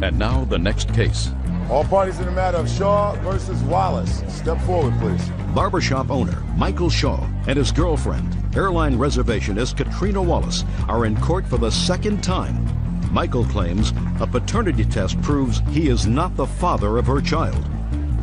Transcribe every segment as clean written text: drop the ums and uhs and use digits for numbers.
And now the next case. All parties in the matter of Shaw versus Wallace. Step forward, please. Barbershop owner Michael Shaw and his girlfriend, airline reservationist Katrina Wallace, are in court for the second time. Michael claims a paternity test proves he is not the father of her child.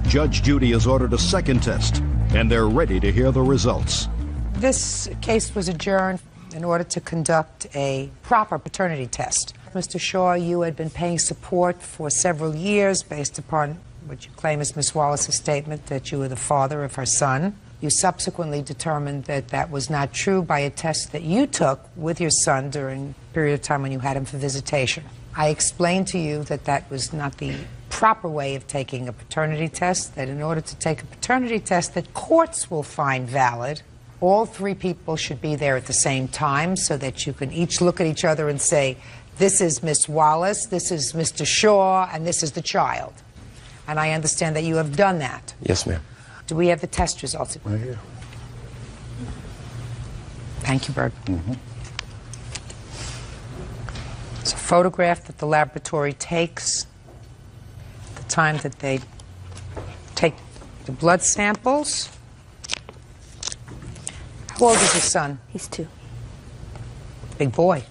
Judge Judy has ordered a second test, and they're ready to hear the results. This case was adjourned in order to conduct a proper paternity test. Mr. Shaw, you had been paying support for several years based upon what you claim is Ms. Wallace's statement that you were the father of her son. You subsequently determined that that was not true by a test that you took with your son during a period of time when you had him for visitation. I explained to you that that was not the proper way of taking a paternity test, that in order to take a paternity test that courts will find valid, all three people should be there at the same time so that you can each look at each other and say, this is Miss Wallace, this is Mr. Shaw, and this is the child. And I understand that you have done that. Yes, ma'am. Do we have the test results? Right here. Thank you, Bird. It's a photograph that the laboratory takes at the time that they take the blood samples. How old is your son? He's 2. Big boy.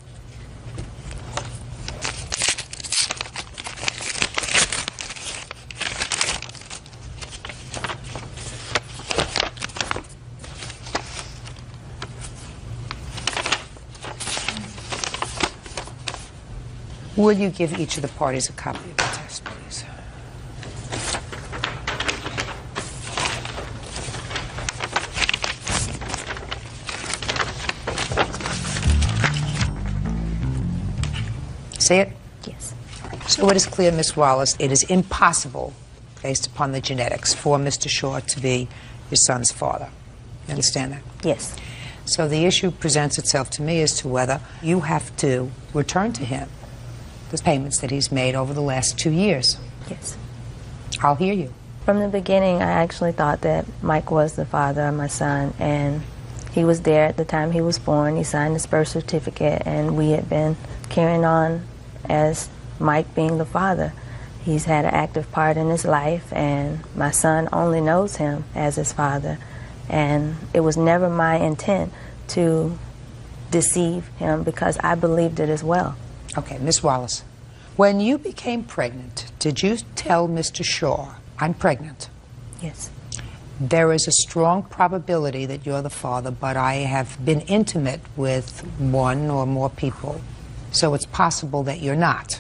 Will you give each of the parties a copy of the test, please? See it? Yes. So it is clear, Miss Wallace, it is impossible, based upon the genetics, for Mr. Shaw to be your son's father. You understand that? Yes. So the issue presents itself to me as to whether you have to return to him the payments that he's made over the last 2 years. Yes. I'll hear you. From the beginning, I actually thought that Mike was the father of my son, and he was there at the time he was born. He signed his birth certificate, and we had been carrying on as Mike being the father. He's had an active part in his life, and my son only knows him as his father. And it was never my intent to deceive him because I believed it as well. Okay, Miss Wallace, when you became pregnant, did you tell Mr. Shaw, I'm pregnant? Yes. There is a strong probability that you're the father, but I have been intimate with one or more people, so it's possible that you're not.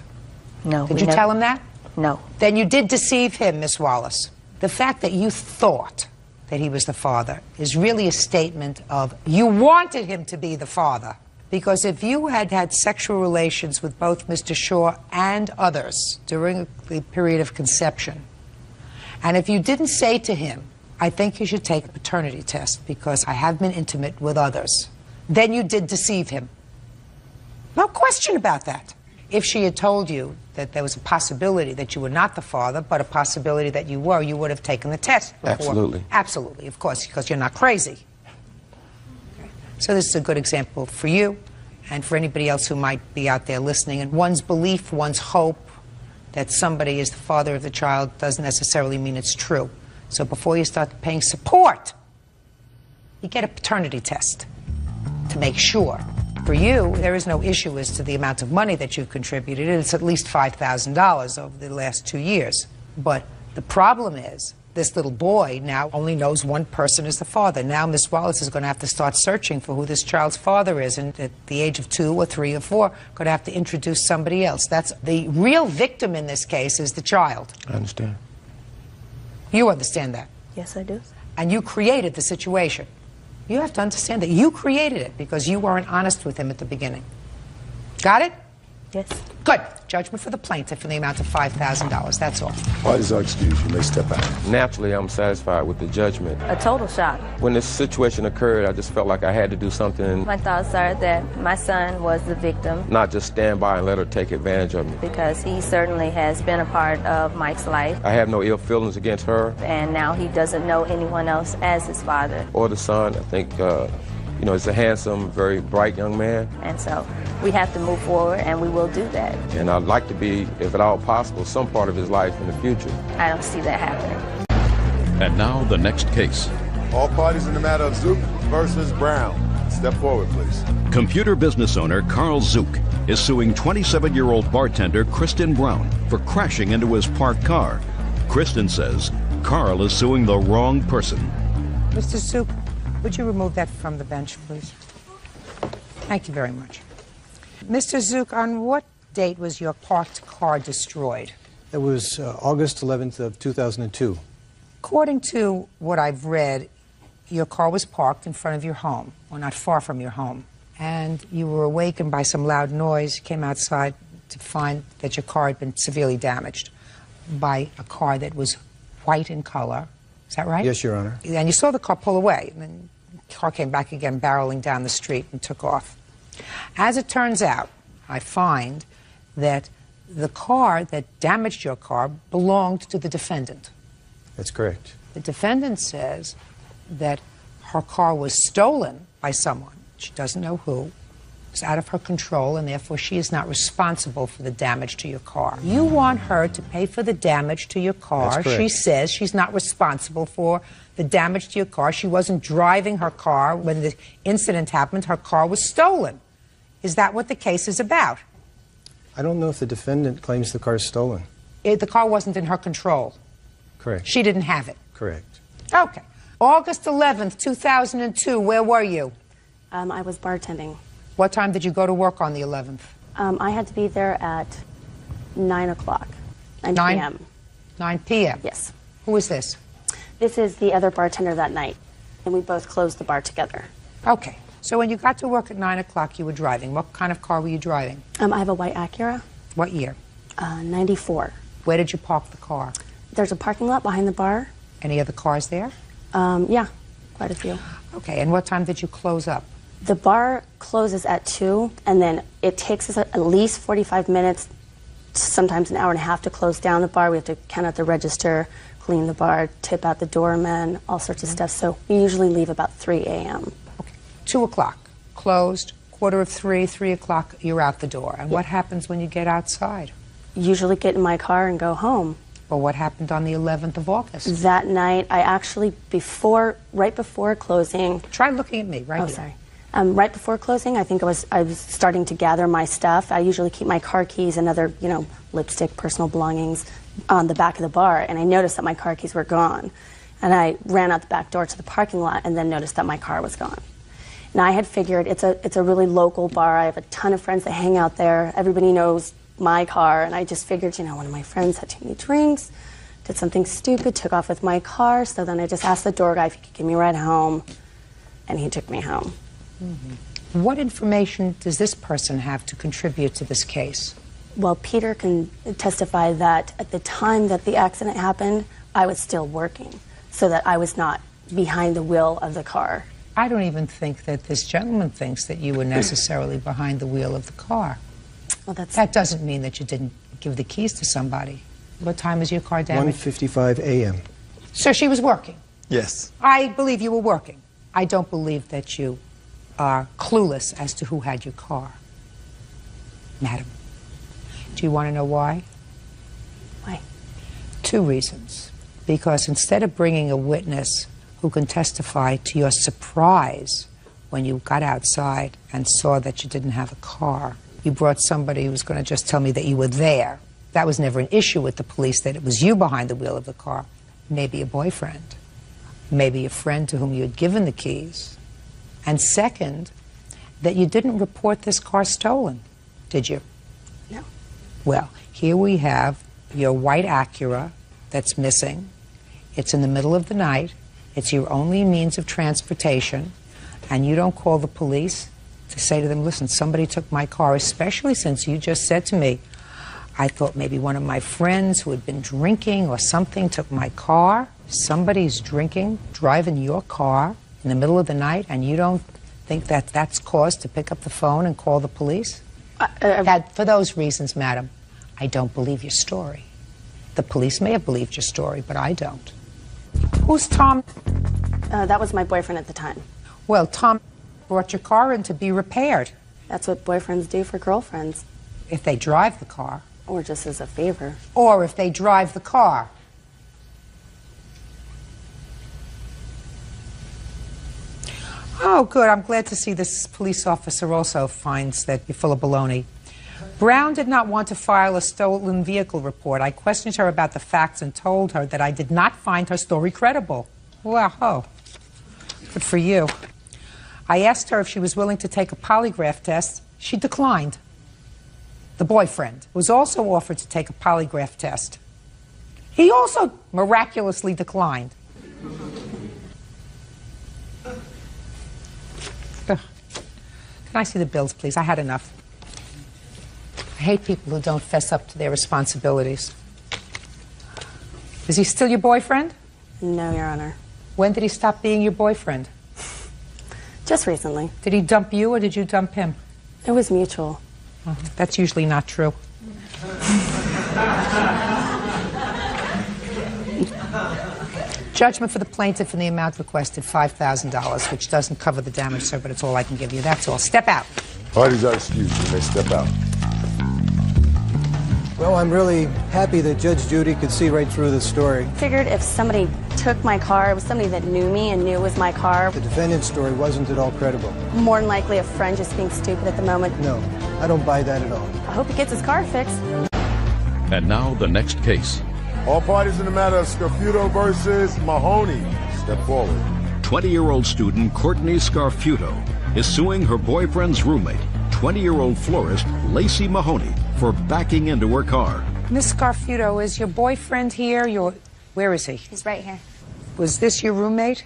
No. Did you tell him that? No. Then you did deceive him, Miss Wallace. The fact that you thought that he was the father is really a statement of you wanted him to be the father. Because if you had had sexual relations with both Mr. Shaw and others during the period of conception, and if you didn't say to him, I think you should take a paternity test because I have been intimate with others, then you did deceive him. No question about that. If she had told you that there was a possibility that you were not the father, but a possibility that you were, you would have taken the test before. Absolutely. Absolutely, of course, because you're not crazy. So this is a good example for you and for anybody else who might be out there listening. And one's belief, one's hope that somebody is the father of the child doesn't necessarily mean it's true. So before you start paying support, you get a paternity test to make sure. For you, there is no issue as to the amount of money that you've contributed. It's at least $5,000 over the last 2 years. But the problem is, this little boy now only knows one person is the father. Now Miss Wallace is going to have to start searching for who this child's father is, and at the age of 2 or 3 or 4, going to have to introduce somebody else. That's the real victim in this case is the child. I understand. You understand that? Yes, I do. And you created the situation. You have to understand that you created it because you weren't honest with him at the beginning. Got it? Yes. Good. Judgment for the plaintiff in the amount of $5,000. That's all. Parties are excused. You may step out. Naturally, I'm satisfied with the judgment. A total shock. When this situation occurred, I just felt like I had to do something. My thoughts are that my son was the victim. Not just stand by and let her take advantage of me. Because he certainly has been a part of Mike's life. I have no ill feelings against her. And now he doesn't know anyone else as his father. Or the son. I think You know, he's a handsome, very bright young man. And so we have to move forward, and we will do that. And I'd like to be, if at all possible, some part of his life in the future. I don't see that happening. And now the next case. All parties in the matter of Zook versus Brown. Step forward, please. Computer business owner Carl Zook is suing 27-year-old bartender Kristen Brown for crashing into his parked car. Kristen says Carl is suing the wrong person. Mr. Zook, would you remove that from the bench, please? Thank you very much. Mr. Zook, on what date was your parked car destroyed? It was August 11th of 2002. According to what I've read, your car was parked in front of your home, or not far from your home, and you were awakened by some loud noise. You came outside to find that your car had been severely damaged by a car that was white in color. Is that right? Yes, Your Honor. And you saw the car pull away, and then the car came back again, barreling down the street and took off. As it turns out, I find that the car that damaged your car belonged to the defendant. That's correct. The defendant says that her car was stolen by someone. She doesn't know who. It's out of her control, and therefore she is not responsible for the damage to your car. You want her to pay for the damage to your car. That's correct. She says she's not responsible for the damage to your car. She wasn't driving her car when the incident happened. Her car was stolen. Is that what the case is about? I don't know if the defendant claims the car is stolen. The car wasn't in her control. Correct. She didn't have it. Correct. Okay. August 11th, 2002, where were you? I was bartending. What time did you go to work on the 11th? I had to be there at 9 o'clock, 9 p.m. 9 p.m.? Yes. Who is this? This is the other bartender that night, and we both closed the bar together. Okay. So when you got to work at 9 o'clock, you were driving. What kind of car were you driving? I have a white Acura. What year? 94. Where did you park the car? There's a parking lot behind the bar. Any other cars there? Yeah, quite a few. Okay. And what time did you close up? The bar closes at 2, and then it takes us at least 45 minutes, sometimes an hour and a half to close down the bar. We have to count out the register, clean the bar, tip out the doorman, all sorts of stuff. So we usually leave about 3 a.m. Okay. 2 o'clock, closed. 2:45, 3 o'clock, you're out the door. And what happens when you get outside? Usually get in my car and go home. Well, what happened on the 11th of August? That night, I actually, right before closing... Try looking at me, right here. Oh, sorry. Right before closing, I think I was starting to gather my stuff. I usually keep my car keys and other, lipstick, personal belongings on the back of the bar, and I noticed that my car keys were gone. And I ran out the back door to the parking lot and then noticed that my car was gone. Now, I had figured it's a really local bar. I have a ton of friends that hang out there. Everybody knows my car, and I just figured, one of my friends had too many drinks, did something stupid, took off with my car, so then I just asked the door guy if he could give me a ride home, and he took me home. Mm-hmm. What information does this person have to contribute to this case? Well, Peter can testify that at the time that the accident happened, I was still working, so that I was not behind the wheel of the car. I don't even think that this gentleman thinks that you were necessarily behind the wheel of the car. Well, that doesn't mean that you didn't give the keys to somebody. What time was your car damaged? 1:55 a.m. So she was working? Yes. I believe you were working. I don't believe that you are clueless as to who had your car. Madam, do you want to know why? Why? 2 reasons. Because instead of bringing a witness who can testify to your surprise when you got outside and saw that you didn't have a car, you brought somebody who was going to just tell me that you were there. That was never an issue with the police, that it was you behind the wheel of the car. Maybe a boyfriend. Maybe a friend to whom you had given the keys. And second, that you didn't report this car stolen, did you? No. Well, here we have your white Acura that's missing. It's in the middle of the night. It's your only means of transportation. And you don't call the police to say to them, listen, somebody took my car, especially since you just said to me, I thought maybe one of my friends who had been drinking or something took my car. Somebody's drinking, driving your car in the middle of the night, and you don't think that that's cause to pick up the phone and call the police? For those reasons, madam, I don't believe your story. The police may have believed your story, but I don't. Who's Tom? That was my boyfriend at the time. Well, Tom brought your car in to be repaired. That's what boyfriends do for girlfriends. If they drive the car. Or just as a favor. Or if they drive the car. Oh, good. I'm glad to see this police officer also finds that you're full of baloney. Brown did not want to file a stolen vehicle report. I questioned her about the facts and told her that I did not find her story credible. Wow. Good for you. I asked her if she was willing to take a polygraph test. She declined. The boyfriend was also offered to take a polygraph test. He also miraculously declined. Ugh. Can I see the bills, please? I had enough. I hate people who don't fess up to their responsibilities. Is he still your boyfriend? No, Your Honor. When did he stop being your boyfriend? Just recently. Did he dump you or did you dump him? It was mutual. That's usually not true. Judgment for the plaintiff in the amount requested, $5,000, which doesn't cover the damage, sir, but it's all I can give you. That's all. Step out. Parties are excused. You may step out. Well, I'm really happy that Judge Judy could see right through this story. Figured if somebody took my car, it was somebody that knew me and knew it was my car. The defendant's story wasn't at all credible. More than likely a friend just being stupid at the moment. No, I don't buy that at all. I hope he gets his car fixed. And now the next case. All parties in the matter of Scarfuto versus Mahoney, step forward. 20-year-old student Courtney Scarfuto is suing her boyfriend's roommate, 20-year-old florist Lacey Mahoney, for backing into her car. Miss Scarfuto, is your boyfriend here? Where is he? He's right here. Was this your roommate?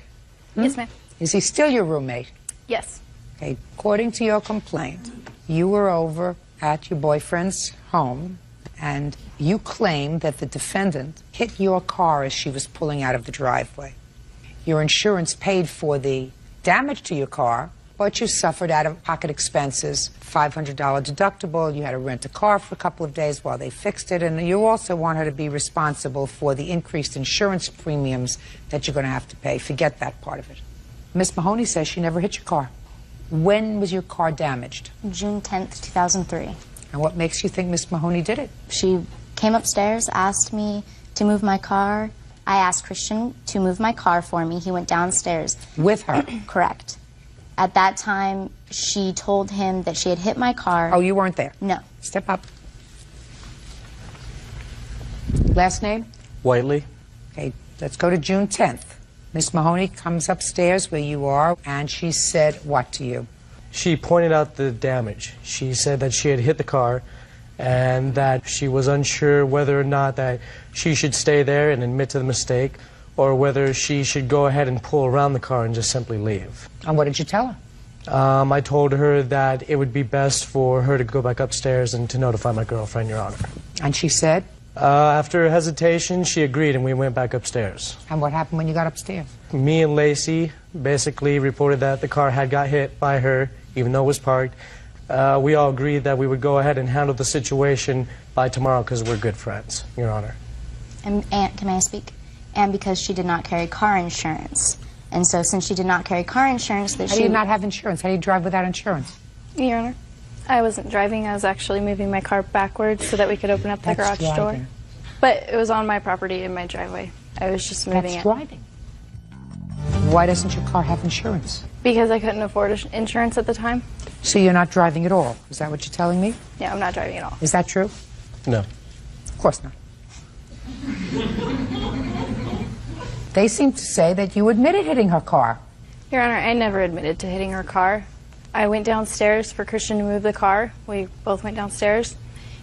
Yes, ma'am. Is he still your roommate? Yes. Okay, according to your complaint, you were over at your boyfriend's home and you claim that the defendant hit your car as she was pulling out of the driveway. Your insurance paid for the damage to your car, but you suffered out-of-pocket expenses, $500 deductible, you had to rent a car for a couple of days while they fixed it, and you also want her to be responsible for the increased insurance premiums that you're going to have to pay. Forget that part of it. Miss Mahoney says she never hit your car. When was your car damaged? June 10th, 2003. And what makes you think Miss Mahoney did it? She came upstairs, asked me to move my car. I asked Christian to move my car for me. He went downstairs. With her? Correct. At that time, she told him that she had hit my car. Oh, you weren't there? No. Step up. Last name? Whiteley? Okay, let's go to June 10th. Miss Mahoney comes upstairs where you are, and she said what to you? She pointed out the damage. She said that she had hit the car and that she was unsure whether or not that she should stay there and admit to the mistake or whether she should go ahead and pull around the car and just simply leave. And what did you tell her? I told her that it would be best for her to go back upstairs and to notify my girlfriend, Your Honor. And she said? After hesitation, she agreed and we went back upstairs. And what happened when you got upstairs? Me and Lacey basically reported that the car had got hit by her, even though it was parked. We all agreed that we would go ahead and handle the situation by tomorrow because we're good friends, Your Honor. And can I speak? And because she did not carry car insurance. And so since she did not carry car insurance, that How do you not have insurance? How do you drive without insurance? Your Honor, I wasn't driving. I was actually moving my car backwards so that we could open up the That's garage driving. door. But it was on my property in my driveway. I was just moving That's it. driving. Why doesn't your car have insurance? Because I couldn't afford insurance at the time. So you're not driving at all? Is that what you're telling me? Yeah, I'm not driving at all. Is that true? No. Of course not. They seem to say that you admitted hitting her car. Your Honor, I never admitted to hitting her car. I went downstairs for Christian to move the car. We both went downstairs.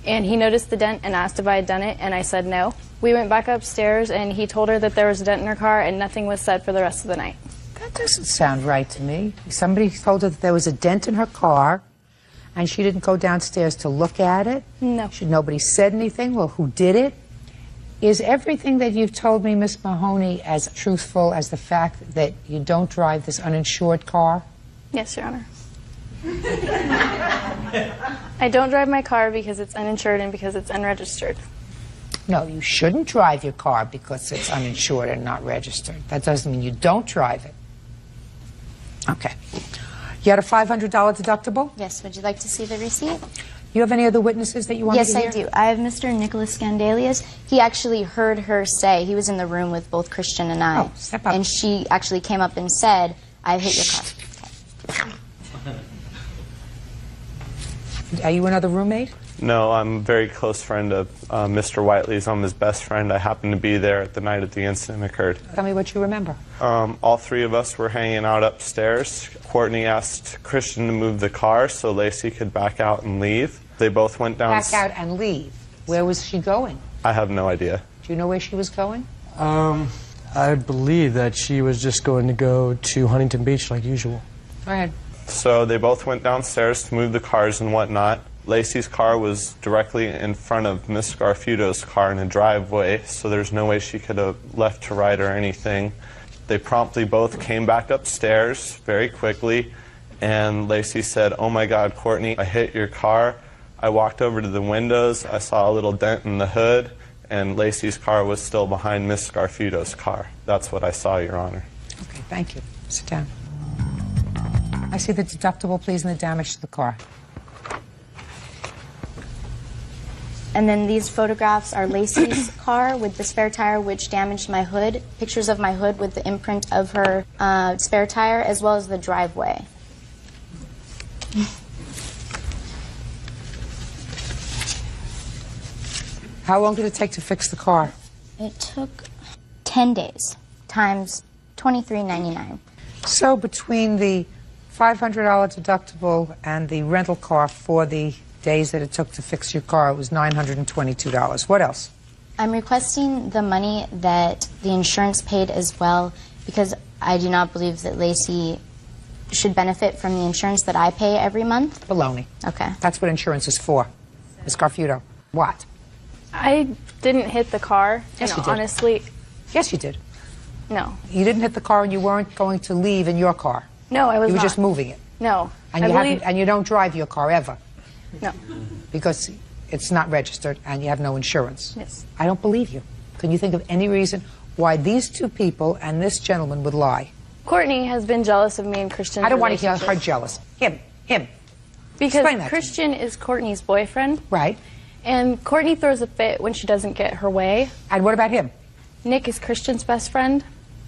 And he noticed the dent and asked if I had done it, and I said no. We went back upstairs, and he told her that there was a dent in her car, and nothing was said for the rest of the night. That doesn't sound right to me. Somebody told her that there was a dent in her car, and she didn't go downstairs to look at it? No. Nobody said anything? Well, who did it? Is everything that you've told me, Miss Mahoney, as truthful as the fact that you don't drive this uninsured car? Yes, Your Honor. I don't drive my car because it's uninsured and because it's unregistered. No, you shouldn't drive your car because it's uninsured and not registered. That doesn't mean you don't drive it. Okay. You had a $500 deductible? Yes, would you like to see the receipt? You have any other witnesses that you want to hear? Yes, I do. I have Mr. Nicholas Scandalius. He actually heard her say, he was in the room with both Christian and I. Oh, step up. And she actually came up and said, I've hit your car. Are you another roommate? No, I'm a very close friend of Mr. Whiteley's. I'm his best friend. I happened to be there at the night that the incident occurred. Tell me what you remember. All three of us were hanging out upstairs. Courtney asked Christian to move the car so Lacey could back out and leave. They both went down. Back out and leave. Where was she going? I have no idea. Do you know where she was going? I believe that she was just going to go to Huntington Beach like usual. Go ahead. So they both went downstairs to move the cars and whatnot. Lacey's car was directly in front of Miss Scarfudo's car in a driveway, so there's no way she could have left to right or anything. They promptly both came back upstairs very quickly, and Lacey said, "Oh my God, Courtney, I hit your car." I walked over to the windows, I saw a little dent in the hood, and Lacey's car was still behind Miss Scarfudo's car. That's what I saw, Your Honor. Okay, thank you. Sit down. I see the deductible, please, and the damage to the car. And then these photographs are Lacey's car with the spare tire, which damaged my hood. Pictures of my hood with the imprint of her spare tire, as well as the driveway. How long did it take to fix the car? It took 10 days times $23.99. So between the $500 deductible and the rental car for the days that it took to fix your car, it was $922. What else? I'm requesting the money that the insurance paid as well, because I do not believe that Lacey should benefit from the insurance that I pay every month. Baloney. Okay. That's what insurance is for. Ms. Scarfudo. What? I didn't hit the car. Yes, and you did. Honestly, Yes, you did. no. You didn't hit the car and you weren't going to leave in your car. No, I was You were not. just moving it. No. And I you believe... haven't, and you don't drive your car ever No. because it's not registered and you have no insurance. Yes. I don't believe you. Can you think of any reason why these two people and this gentleman would lie? Courtney has been jealous of me and Christian's I don't want to hear relationship. her jealous. Him. Because Explain that to me. Christian is Courtney's boyfriend. Right. And Courtney throws a fit when she doesn't get her way. And what about him? Nick is Christian's best friend.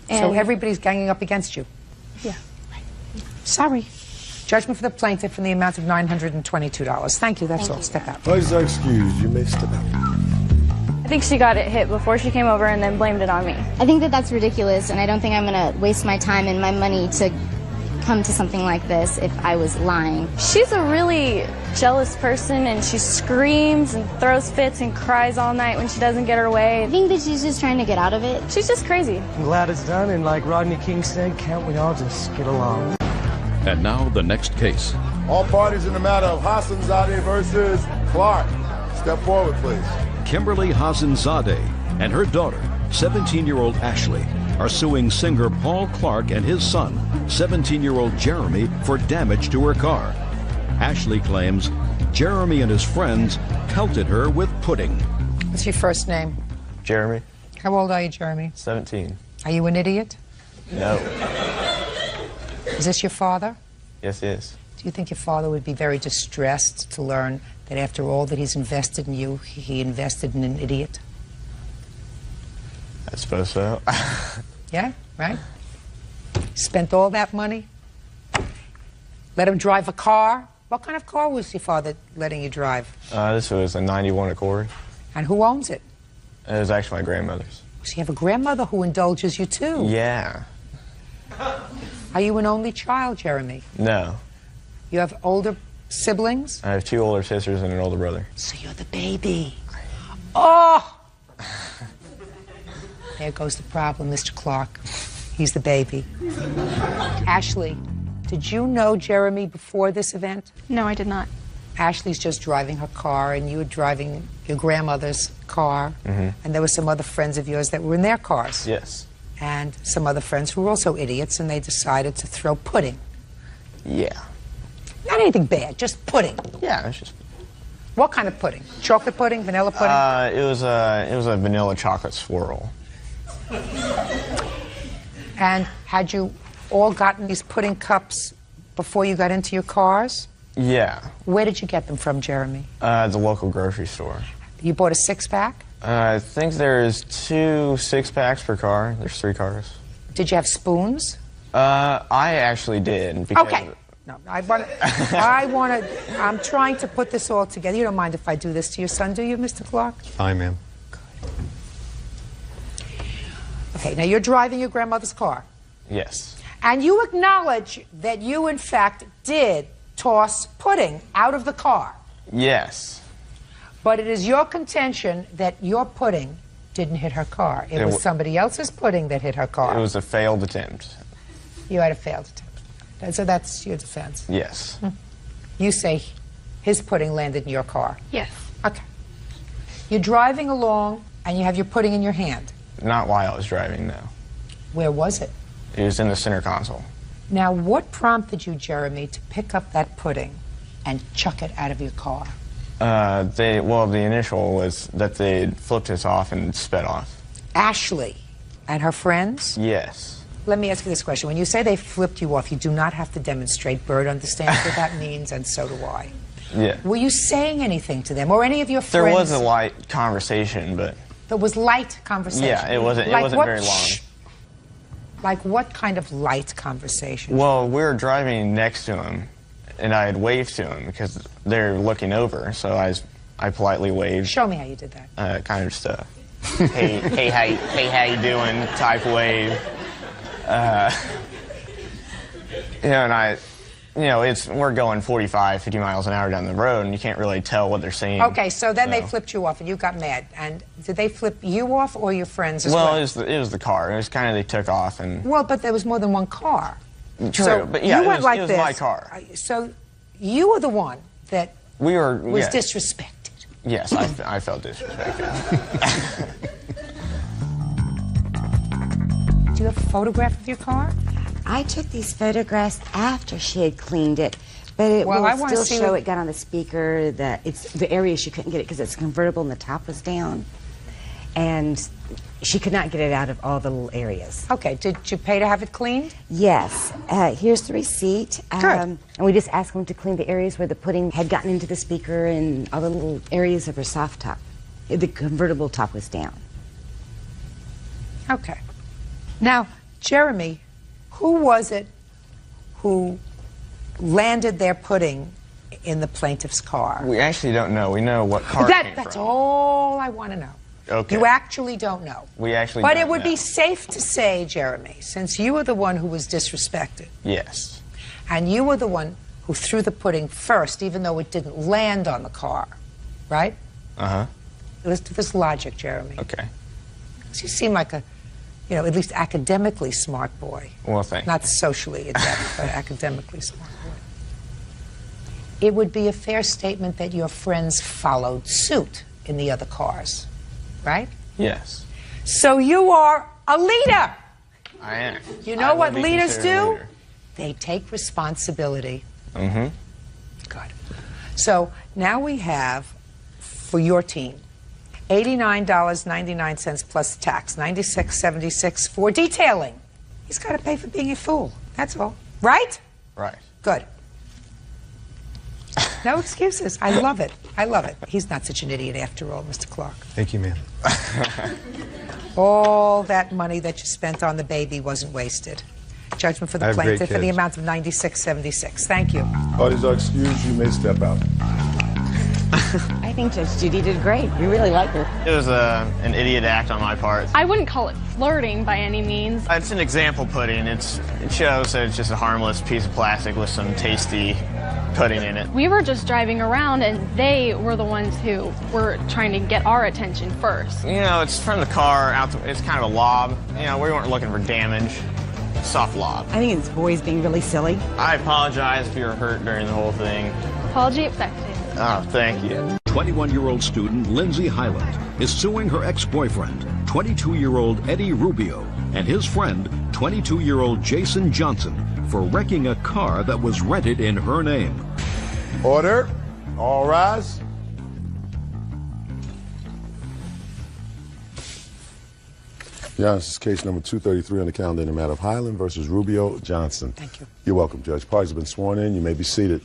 And So everybody's ganging up against you. Yeah. Sorry. Judgment for the plaintiff in the amount of $922. Thank you. That's all. Step out. Please excuse. You may step out. I think she got it hit before she came over and then blamed it on me. I think that that's ridiculous, and I don't think I'm going to waste my time and my money to come to something like this if I was lying. She's a really jealous person, and she screams and throws fits and cries all night when she doesn't get her way. I think that she's just trying to get out of it. She's just crazy. I'm glad it's done, and like Rodney King said, can't we all just get along? And now the next case. All parties in the matter of Hassanzadeh versus Clark. Step forward, please. Kimberly Hasanzadeh and her daughter, 17-year-old Ashley, are suing singer Paul Clark and his son, 17-year-old Jeremy, for damage to her car. Ashley claims Jeremy and his friends pelted her with pudding. What's your first name? Jeremy, How old are you, Jeremy? 17. Are you an idiot? No. Is this your father? Yes, yes. Do you think your father would be very distressed to learn that after all that he's invested in you, he invested in an idiot? I suppose so. Yeah, right? Spent all that money? Let him drive a car? What kind of car was your father letting you drive? This was a 91 Accord. And who owns it? It was actually my grandmother's. So you have a grandmother who indulges you too? Yeah. Are you an only child, Jeremy? No. You have older siblings? I have two older sisters and an older brother. So you're the baby. Oh! There goes the problem, Mr. Clark. He's the baby. Ashley, did you know Jeremy before this event? No, I did not. Ashley's just driving her car, and you were driving your grandmother's car, and there were some other friends of yours that were in their cars. Yes. And some other friends who were also idiots, and they decided to throw pudding. Yeah. Not anything bad, just pudding. Yeah, it's just... What kind of pudding? Chocolate pudding, vanilla pudding? It was a vanilla chocolate swirl. And had you all gotten these pudding cups before you got into your cars? Yeah. Where did you get them from, Jeremy? The local grocery store. You bought a six-pack? I think there's 2 6-packs per car. There's 3 cars. Did you have spoons? I actually did. Because Okay. No, I'm trying to put this all together. You don't mind if I do this to your son, do you, Mr. Clark? Fine, ma'am. Okay, now you're driving your grandmother's car. Yes. And you acknowledge that you, in fact, did toss pudding out of the car. Yes. But it is your contention that your pudding didn't hit her car. It was somebody else's pudding that hit her car. It was a failed attempt. You had a failed attempt. So that's your defense. Yes. You say his pudding landed in your car. Yes. Okay. You're driving along and you have your pudding in your hand. Not while I was driving, no. Where was it? It was in the center console. Now, what prompted you, Jeremy, to pick up that pudding and chuck it out of your car? Well, the initial was that they flipped us off and sped off. Ashley and her friends? Yes. Let me ask you this question. When you say they flipped you off, you do not have to demonstrate. Bird understands what that means, and so do I. Yeah. Were you saying anything to them, or any of your friends? There was a light conversation, but... There was light conversation? Yeah, it wasn't very long. Like what kind of light conversation? Well, we were driving next to him, and I had waved to him because they're looking over, so I politely waved. Show me how you did that. Kind of just a, hey, how you doing type wave. We're going 45, 50 miles an hour down the road, and you can't really tell what they're saying. Okay, so then they flipped you off, and you got mad. And did they flip you off, or your friends as well? Well, it was the car. It was kind of, they took off, and... Well, but there was more than one car. True, so but yeah, you went like it was this. my car. So you were the one that was disrespected. Yes, I felt disrespected. Do you have a photograph of your car? I took these photographs after she had cleaned it, but it will still show it got on the speaker. That it's the area she couldn't get it because it's convertible and the top was down, and she could not get it out of all the little areas. Okay, did you pay to have it cleaned? Yes. Here's the receipt. Good. And we just asked them to clean the areas where the pudding had gotten into the speaker and all the little areas of her soft top. The convertible top was down. Okay. Now, Jeremy, who was it who landed their pudding in the plaintiff's car? We actually don't know. We know what car it came That's from. all I want to know. Okay. You actually don't know. We actually But don't it would know. be safe to say, Jeremy, since you were the one who was disrespected, Yes. and you were the one who threw the pudding first, even though it didn't land on the car, right? Uh-huh. Listen to this logic, Jeremy. Okay. So you seem like a, at least academically smart boy. Well, thanks. Not socially adept, but academically smart boy. It would be a fair statement that your friends followed suit in the other cars, right? Yes. So you are a leader. I am. You know what leaders do? Leader. They take responsibility. Mm-hmm. Good. So now we have, for your team, $89.99 plus tax, $96.76 for detailing. He's got to pay for being a fool. That's all. Right? Right. Good. No excuses. I love it. I love it. He's not such an idiot after all, Mr. Clark. Thank you, ma'am. All that money that you spent on the baby wasn't wasted. Judgment for the plaintiff in the amount of $96.76. Thank you. Parties are excused. You may step out. I think Judge Judy did great. We really like her. It was an idiot act on my part. I wouldn't call it flirting by any means. It's an example pudding. It shows that it's just a harmless piece of plastic with some tasty pudding in it. We were just driving around and they were the ones who were trying to get our attention first. It's from the car out. It's kind of a lob. We weren't looking for damage. Soft lob. I think it's boys being really silly. I apologize if you were hurt during the whole thing. Apology accepted. Oh, thank you. 21-year-old student Lindsay Highland is suing her ex-boyfriend, 22-year-old Eddie Rubio, and his friend, 22-year-old Jason Johnson, for wrecking a car that was rented in her name. Order. All rise. Yeah, this is case number 233 on the calendar in the matter of Highland versus Rubio Johnson. Thank you. You're welcome, Judge. Parties have been sworn in. You may be seated.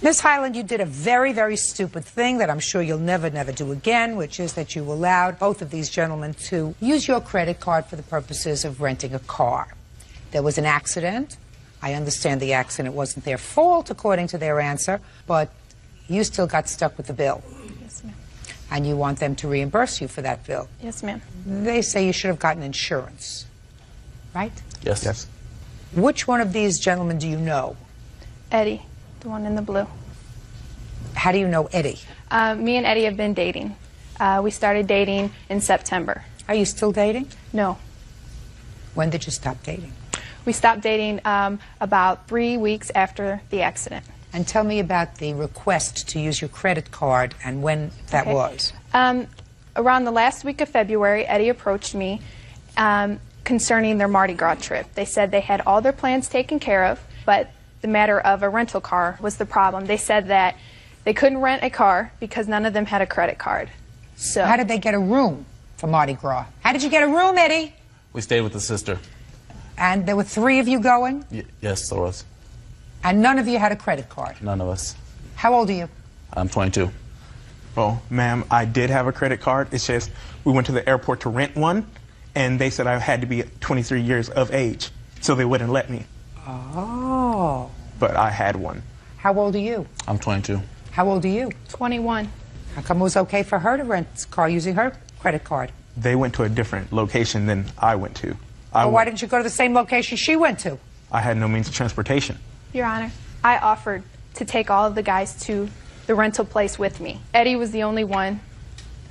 Ms. Highland, you did a very, very stupid thing that I'm sure you'll never, never do again, which is that you allowed both of these gentlemen to use your credit card for the purposes of renting a car. There was an accident. I understand the accident wasn't their fault, according to their answer, but you still got stuck with the bill. Yes, ma'am. And you want them to reimburse you for that bill. Yes, ma'am. They say you should have gotten insurance, right? Yes. Yes. Which one of these gentlemen do you know? Eddie, the one in the blue. How do you know Eddie? Me and Eddie have been dating. We started dating in September. Are you still dating? No. When did you stop dating? We stopped dating about 3 weeks after the accident. And tell me about the request to use your credit card and when that was. Around the last week of February, Eddie approached me concerning their Mardi Gras trip. They said they had all their plans taken care of, but the matter of a rental car was the problem. They said that they couldn't rent a car because none of them had a credit card. So how did they get a room for Mardi Gras? How did you get a room, Eddie? We stayed with the sister. And there were 3 of you going? Yes, there was. And none of you had a credit card? None of us. How old are you? I'm 22. Well, ma'am, I did have a credit card. It's just we went to the airport to rent one, and they said I had to be 23 years of age, so they wouldn't let me. Oh. But I had one. How old are you? I'm 22. How old are you? 21. How come it was okay for her to rent a car using her credit card? They went to a different location than I went to. Well, why didn't you go to the same location she went to? I had no means of transportation. Your Honor, I offered to take all of the guys to the rental place with me. Eddie was the only one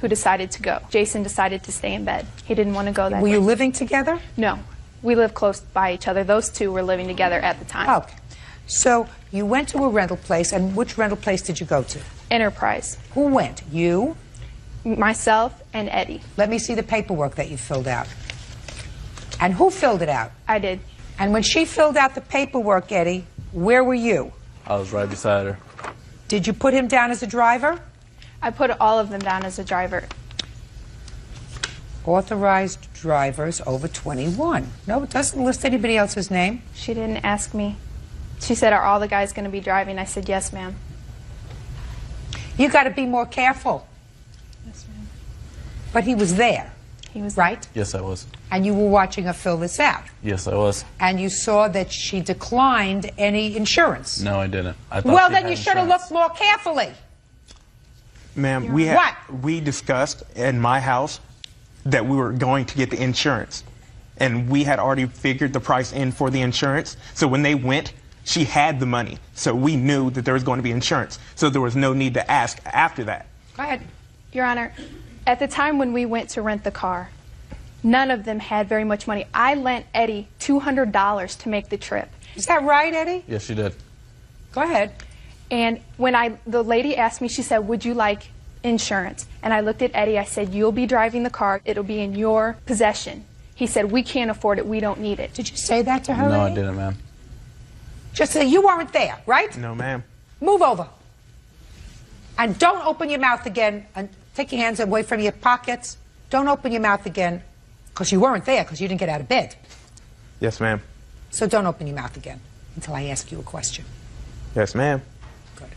who decided to go. Jason decided to stay in bed. He didn't want to go that Were day. you living together? No. We lived close by each other. Those two were living together at the time. Okay. So you went to a rental place, and which rental place did you go to? Enterprise. Who went? You? Myself and Eddie. Let me see the paperwork that you filled out. And who filled it out? I did. And when she filled out the paperwork, Eddie, where were you? I was right beside her. Did you put him down as a driver? I put all of them down as a driver. Authorized drivers over 21. No, it doesn't list anybody else's name. She didn't ask me. She said, are all the guys going to be driving? I said, yes, ma'am. You got to be more careful. Yes, ma'am. But he was there. He was right? there. Yes, I was. And you were watching her fill this out. Yes, I was. And you saw that she declined any insurance. No, I didn't. I thought well, she then had you should have looked more carefully. Ma'am, we discussed in my house that we were going to get the insurance. And we had already figured the price in for the insurance. So when they went, she had the money. So we knew that there was going to be insurance. So there was no need to ask after that. Go ahead. Your Honor, at the time when we went to rent the car, none of them had very much money. I lent Eddie $200 to make the trip. Is that right, Eddie? Yes, you did. Go ahead. And when the lady asked me, she said, would you like insurance? And I looked at Eddie, I said, you'll be driving the car, it'll be in your possession. He said, we can't afford it, we don't need it. Did you say that to her, No, Eddie? I didn't, ma'am. Just say you weren't there, right? No, ma'am. Move over. And don't open your mouth again. And take your hands away from your pockets. Don't open your mouth again, because you weren't there, because you didn't get out of bed. Yes, ma'am. So don't open your mouth again until I ask you a question. Yes, ma'am. Good.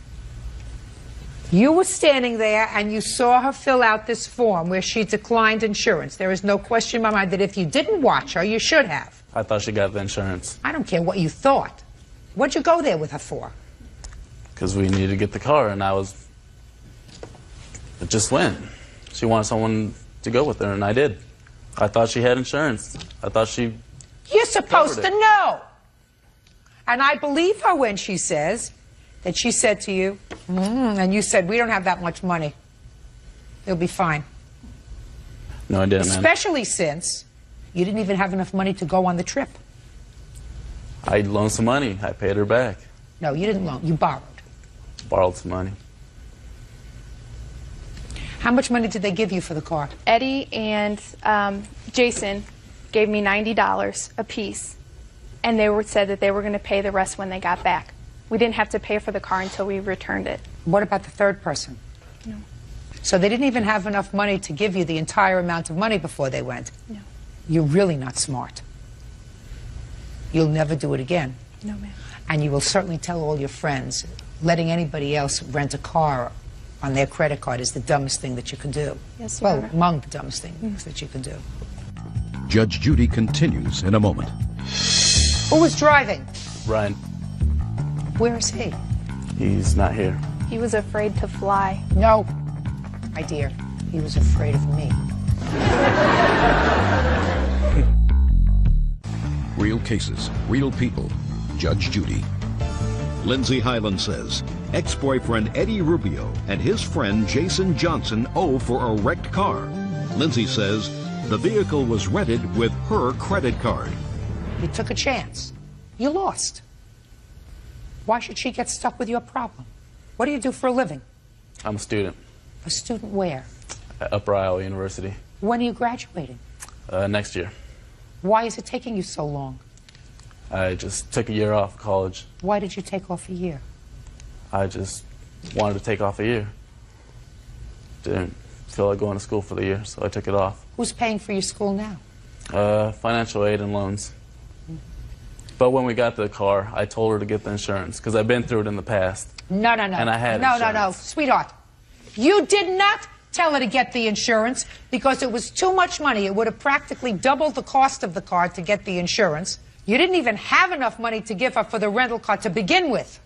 You were standing there and you saw her fill out this form where she declined insurance. There is no question in my mind that if you didn't watch her, you should have. I thought she got the insurance. I don't care what you thought. What'd you go there with her for? Because we needed to get the car, and it just went. She wanted someone to go with her, and I did. I thought she had insurance. I thought she... You're supposed to know. And I believe her when she says that she said to you, and you said, we don't have that much money. It'll be fine. No, I didn't, man. Especially since you didn't even have enough money to go on the trip. I loaned some money. I paid her back. No, you didn't loan. You borrowed. Borrowed some money. How much money did they give you for the car? Eddie and Jason gave me $90 apiece, and they said that they were going to pay the rest when they got back. We didn't have to pay for the car until we returned it. What about the third person? No. So they didn't even have enough money to give you the entire amount of money before they went? No. You're really not smart. You'll never do it again. No, ma'am. And you will certainly tell all your friends, letting anybody else rent a car on their credit card is the dumbest thing that you can do. Yes, well, Your Honor. among the dumbest things that you can do. Judge Judy continues in a moment. Who was driving? Ryan, Where is he? he's not here. He was afraid to fly. No, my dear, he was afraid of me. Real cases, real people. Judge Judy. Lindsay Highland says ex-boyfriend Eddie Rubio and his friend Jason Johnson owe for a wrecked car. Lindsay says the vehicle was rented with her credit card. You took a chance. You lost. Why should she get stuck with your problem? What do you do for a living? I'm a student A student where? at Upper Iowa University. When are you graduating? Next year. Why is it taking you so long? I just took a year off college. Why did you take off a year? I just wanted to take off a year. Didn't feel like going to school for the year, so I took it off. Who's paying for your school now? Financial aid and loans. But when we got the car, I told her to get the insurance, because I've been through it in the past. No. And I had No, insurance. sweetheart. You did not tell her to get the insurance because it was too much money. It would have practically doubled the cost of the car to get the insurance. You didn't even have enough money to give her for the rental car to begin with.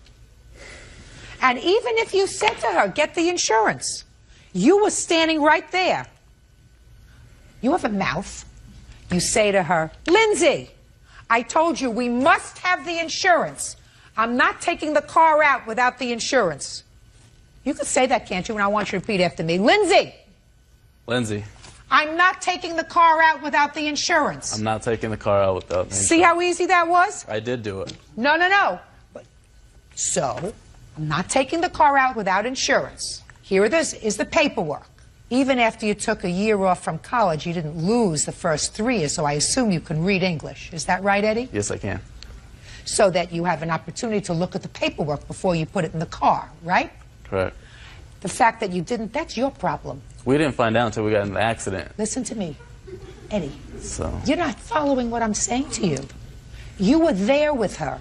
And even if you said to her, get the insurance, you were standing right there. You have a mouth. You say to her, Lindsay, I told you we must have the insurance. I'm not taking the car out without the insurance. You can say that, can't you? And I want you to repeat after me. Lindsay, Lindsay, I'm not taking the car out without the insurance. I'm not taking the car out without the See how easy that was? I did do it. No. So, I'm not taking the car out without insurance. Here it is the paperwork. Even after you took a year off from college, you didn't lose the first 3 years, so I assume you can read English. Is that right, Eddie? Yes, I can. So that you have an opportunity to look at the paperwork before you put it in the car, right? Correct. The fact that you didn't, that's your problem. We didn't find out until we got in the accident. Listen to me, Eddie. So You're not following what I'm saying to you. You were there with her.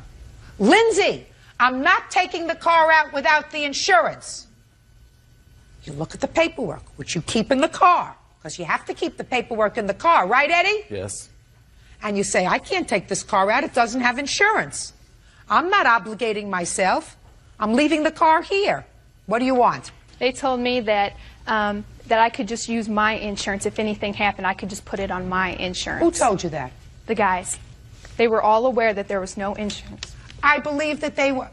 Lindsay, I'm not taking the car out without the insurance. You look at the paperwork, which you keep in the car, because you have to keep the paperwork in the car, right, Eddie? yes. And you say, I can't take this car out, it doesn't have insurance. I'm not obligating myself. I'm leaving the car here. What do you want? They told me that that I could just use my insurance. If anything happened, I could just put it on my insurance. Who told you that? The guys. They were all aware that there was no insurance. I believe that they were.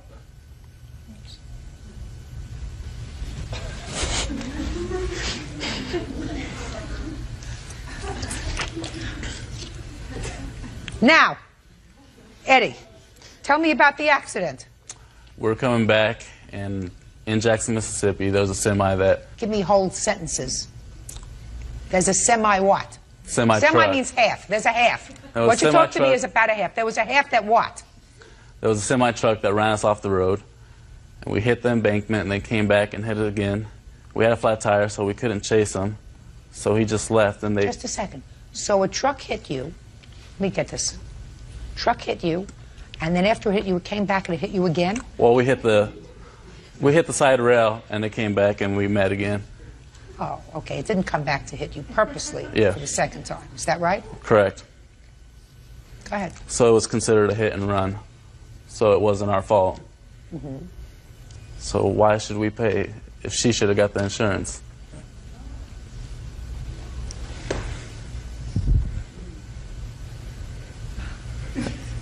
Now, Eddie, tell me about the accident. We're coming back, and in Jackson, Mississippi, there was a semi that... Give me whole sentences. There's a semi what? Semi-truck. Semi means half. There's a half. There was What a you talk to me semi-truck. is about a half. There was a half that what? There was a semi-truck that ran us off the road, and we hit the embankment, and they came back and hit it again. We had a flat tire, so we couldn't chase them, so he just left, and they... Just a second. So a truck hit you. Let me get this. Truck hit you, and then after it hit you, it came back and it hit you again? Well, we hit the side rail, and they came back, and we met again. Oh, okay. It didn't come back to hit you purposely Yeah. for the second time. Is that right? Correct. Go ahead. So it was considered a hit and run, so it wasn't our fault. Mm-hmm. So why should we pay if she should have got the insurance?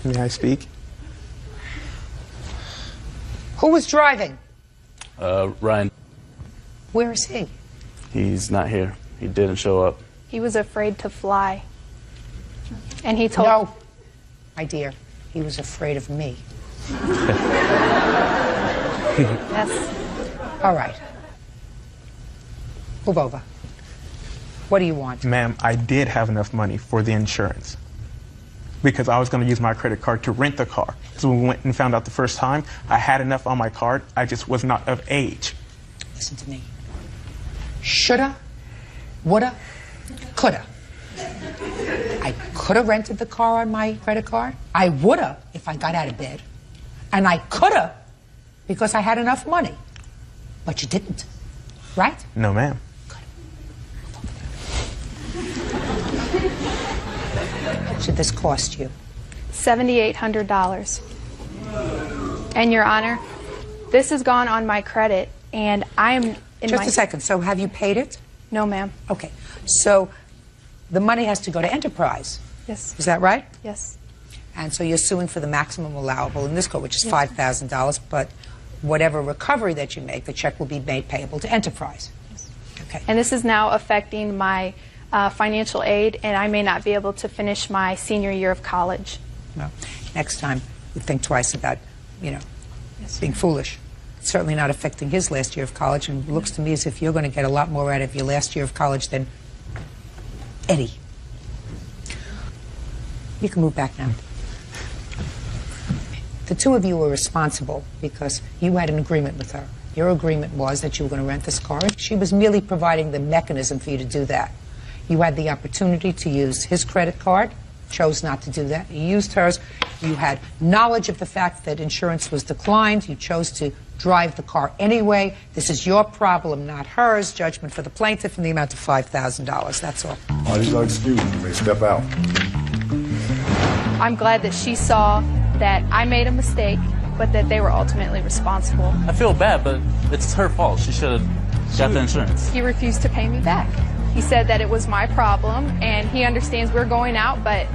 May I speak? Who was driving? Ryan, Where is he? he's not here. He didn't show up. He was afraid to fly. And he told... No, my dear. He was afraid of me. Yes. All right. Move over. What do you want? Ma'am, I did have enough money for the insurance because I was going to use my credit card to rent the car. So when we went and found out the first time, I had enough on my card. I just was not of age. Listen to me. Shoulda, woulda, coulda. I I could have rented the car on my credit card. I would have if I got out of bed. And I could have because I had enough money. But you didn't, right? No, ma'am. What should this cost you? $7,800. And Your Honor, this has gone on my credit, and I'm in Just a second. So have you paid it? No, ma'am. Okay. So the money has to go to Enterprise. Yes. Is that right? Yes. And so you're suing for the maximum allowable in this court, which is $5,000, but whatever recovery that you make, the check will be made payable to Enterprise. Yes. Okay. And this is now affecting my financial aid, and I may not be able to finish my senior year of college. Well, next time, you think twice about, being foolish. It's certainly not affecting his last year of college, and it looks to me as if you're going to get a lot more out of your last year of college than Eddie. You can move back now. The two of you were responsible because you had an agreement with her. Your agreement was that you were going to rent this car. She was merely providing the mechanism for you to do that. You had the opportunity to use his credit card, chose not to do that. You used hers. You had knowledge of the fact that insurance was declined. You chose to drive the car anyway. This is your problem, not hers. Judgment for the plaintiff in the amount of $5,000. That's all. Parties are excused. You may step out. I'm glad that she saw that I made a mistake, but that they were ultimately responsible. I feel bad, but it's her fault. She should have got the insurance. He refused to pay me back. He said that it was my problem, and he understands we're going out, but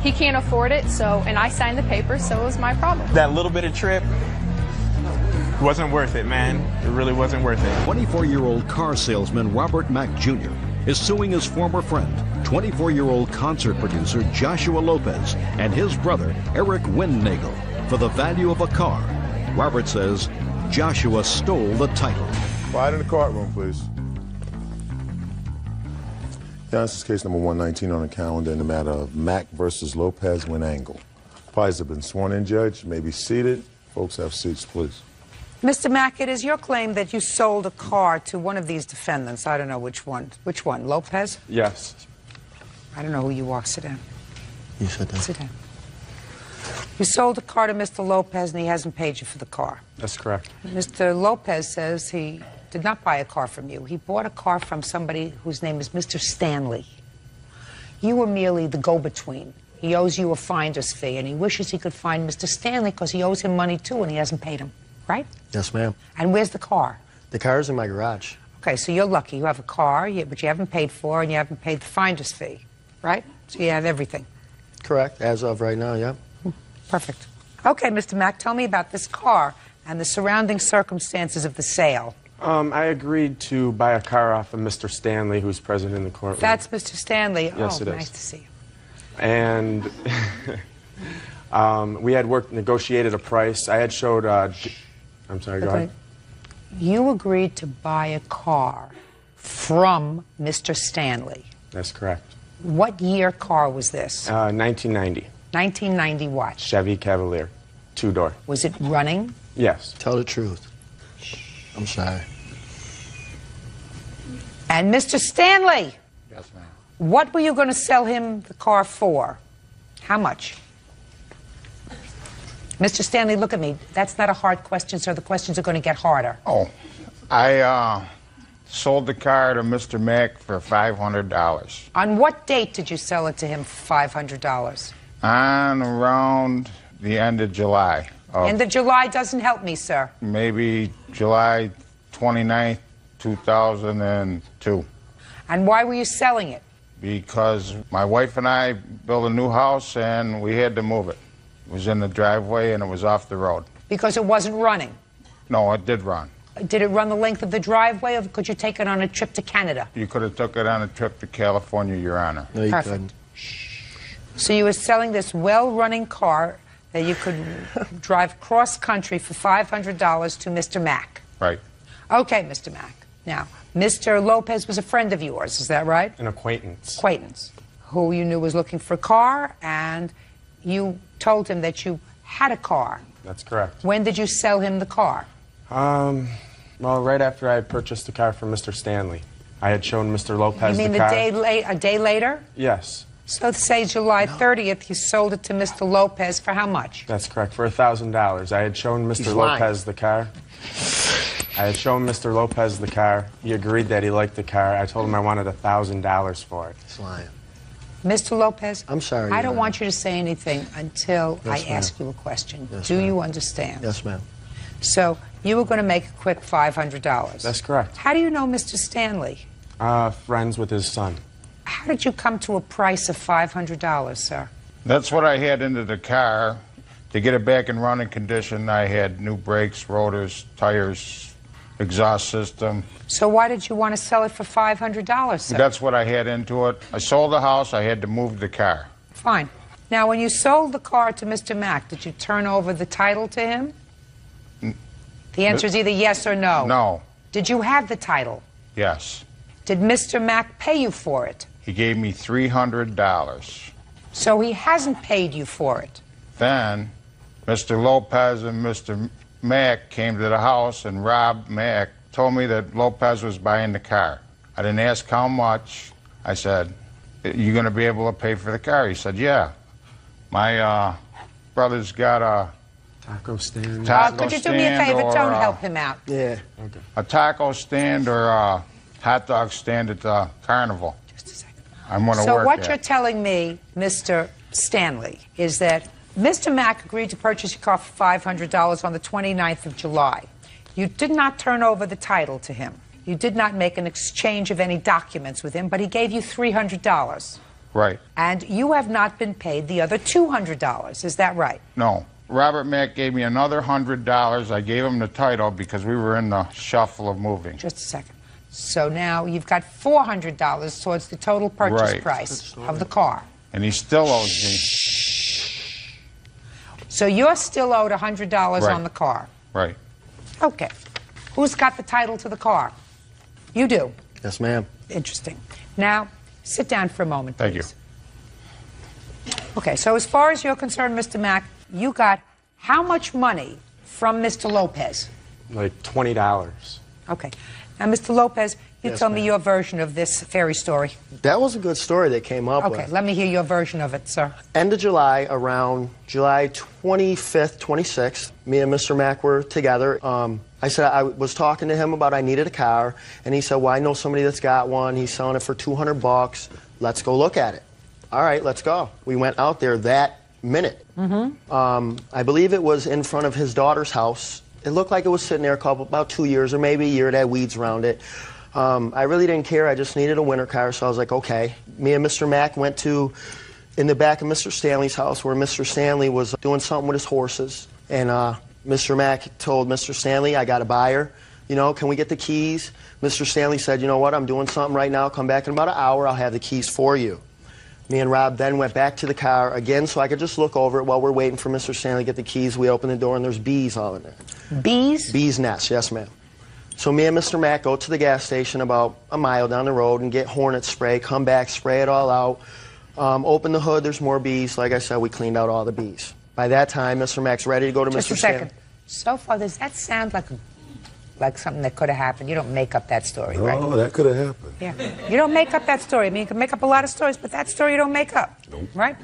he can't afford it, and I signed the paper, so it was my problem. That little bit of trip wasn't worth it, man. It really wasn't worth it. 24-year-old car salesman Robert Mack Jr. is suing his former friend, 24-year-old concert producer Joshua Lopez, and his brother Eric Windnagel for the value of a car. Robert says Joshua stole the title. Quiet in the courtroom, please. Yeah, this is case number 119 on the calendar in the matter of Mack versus Lopez Windnagel. Parties have been sworn in, Judge. You may be seated. Folks, have seats, please. Mr. Mack, it is your claim that you sold a car to one of these defendants. I don't know which one. Which one? Lopez? Yes. I don't know who you are. Sit down. You sit down. Sit down. You sold a car to Mr. Lopez, and he hasn't paid you for the car. That's correct. Mr. Lopez says he did not buy a car from you. He bought a car from somebody whose name is Mr. Stanley. You were merely the go-between. He owes you a finder's fee, and he wishes he could find Mr. Stanley because he owes him money, too, and he hasn't paid him. Right? Yes, ma'am. And where's the car? The car's in my garage. Okay, so you're lucky. You have a car, but you haven't paid for, and you haven't paid the finder's fee, right? So you have everything. Correct. As of right now, yeah. Perfect. Okay, Mr. Mack, tell me about this car and the surrounding circumstances of the sale. I agreed to buy a car off of Mr. Stanley, who's present in the courtroom. That's Mr. Stanley. Yes, it is. Nice to see you. And we had negotiated a price. I had showed, I'm sorry, go ahead. You agreed to buy a car from Mr. Stanley. That's correct. What year car was this? 1990. 1990 what? Chevy Cavalier, 2-door. Was it running? Yes. Tell the truth. I'm sorry. And Mr. Stanley? Yes, ma'am. What were you going to sell him the car for? How much? Mr. Stanley, look at me. That's not a hard question, sir. The questions are going to get harder. Oh, I sold the car to Mr. Mack for $500. On what date did you sell it to him for $500? On around the end of July. End of July doesn't help me, sir. Maybe July 29th, 2002. And why were you selling it? Because my wife and I built a new house and we had to move it. It was in the driveway and it was off the road. Because it wasn't running? No, it did run. Did it run the length of the driveway, or could you take it on a trip to Canada? You could have took it on a trip to California, Your Honor. No, you Perfect. couldn't. So you were selling this well-running car that you could drive cross-country for $500 to Mr. Mack. Right. Okay, Mr. Mack. Now, Mr. Lopez was a friend of yours, is that right? An acquaintance. Acquaintance. Who you knew was looking for a car, and you told him that you had a car. That's correct. When did you sell him the car? Well, right after I had purchased the car from Mr. Stanley. I had shown Mr. Lopez You mean the car. a day later? Yes. So say July 30th, you sold it to Mr. Lopez for how much? That's correct, for $1,000. I had shown Mr. Lopez the car. I had shown Mr. Lopez the car. He agreed that he liked the car. I told him I wanted $1,000 for it. He's lying. Mr. Lopez, I'm sorry. I don't want you to say anything until Yes, I ask you a question. Yes, Do ma'am. you understand? Yes, ma'am. So you were going to make a quick $500. That's correct. How do you know Mr. Stanley? Friends with his son. How did you come to a price of $500, sir? That's what I had into the car. To get it back in running condition, I had new brakes, rotors, tires, exhaust system. So why did you want to sell it for $500, sir? That's what I had into it. I sold the house, I had to move the car. Fine. Now, when you sold the car to Mr. Mack, did you turn over the title to him? The answer is either yes or no. No. Did you have the title? Yes. Did Mr. Mack pay you for it? He gave me $300. So he hasn't paid you for it. Then Mr. Lopez and Mr. Mack came to the house, and Rob Mack told me that Lopez was buying the car. I didn't ask how much. I said, "You going to be able to pay for the car?" He said, "Yeah. My brother's got a taco stand. Could you do me a favor? Don't help him out. Yeah. Okay. A taco stand or a hot dog stand at the carnival. Just a second. I'm going to So work what at. you're telling me, Mr. Stanley, is that Mr. Mack agreed to purchase your car for $500 on the 29th of July. You did not turn over the title to him. You did not make an exchange of any documents with him, but he gave you $300. Right. And you have not been paid the other $200. Is that right? No. Robert Mack gave me another $100. I gave him the title because we were in the shuffle of moving. Just a second. So now you've got $400 towards the total purchase Right. price of the car. And he still owes me. So you're still owed $100 Right. on the car. Right. Okay. Who's got the title to the car? You do. Yes, ma'am. Interesting. Now, sit down for a moment, Thank you. please. Okay, so as far as you're concerned, Mr. Mack, you got how much money from Mr. Lopez? Like $20. Okay. Now, Mr. Lopez, you Yes, tell me ma'am. your version of this fairy story. That was a good story they came up Okay, with. let me hear your version of it, sir. End of July, around July 25th, 26th, me and Mr. Mack were together. I said I was talking to him about I needed a car, and he said, well, I know somebody that's got one. He's selling it for $200. Let's go look at it. All right, let's go. We went out there that minute. I believe it was in front of his daughter's house. It looked like it was sitting there about 2 years or maybe a year. It had weeds around it. I really didn't care. I just needed a winter car, so I was like, okay. Me and Mr. Mack went to in the back of Mr. Stanley's house where Mr. Stanley was doing something with his horses. And Mr. Mack told Mr. Stanley, I got a buyer. You know, can we get the keys? Mr. Stanley said, you know what, I'm doing something right now. Come back in about an hour. I'll have the keys for you. Me and Rob then went back to the car again so I could just look over it while we're waiting for Mr. Stanley to get the keys. We open the door and there's bees all in there. Bees? Bees nests, yes, ma'am. So me and Mr. Mack go to the gas station about a mile down the road and get Hornet spray, come back, spray it all out. Open the hood, there's more bees. Like I said, we cleaned out all the bees. By that time, Mr. Mack's ready to go to Just Mr. a second. Stanley. So far, does that sound like something that could have happened? You don't make up that story, Oh, right? that could have happened. Yeah. You don't make up that story. I mean, you can make up a lot of stories, but that story you don't make up. Nope. Right?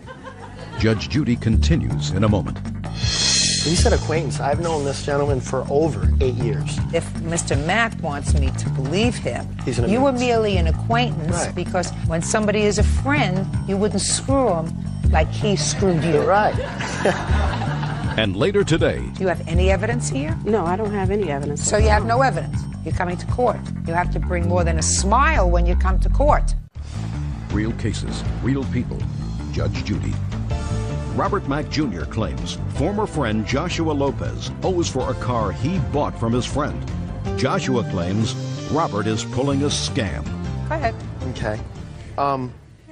Judge Judy continues in a moment. He said acquaintance. I've known this gentleman for over 8 years. If Mr. Mack wants me to believe him, He's an you were acquaintance. merely an acquaintance Right. because when somebody is a friend, you wouldn't screw him like he screwed you. Right. And later today, Do you have any evidence here? No, I don't have any evidence. So you have no evidence. You're coming to court. You have to bring more than a smile when you come to court. real cases, real people. Judge Judy. Robert Mack Jr. claims former friend Joshua Lopez owes for a car he bought from his friend. Joshua claims Robert is pulling a scam. Go ahead. Okay.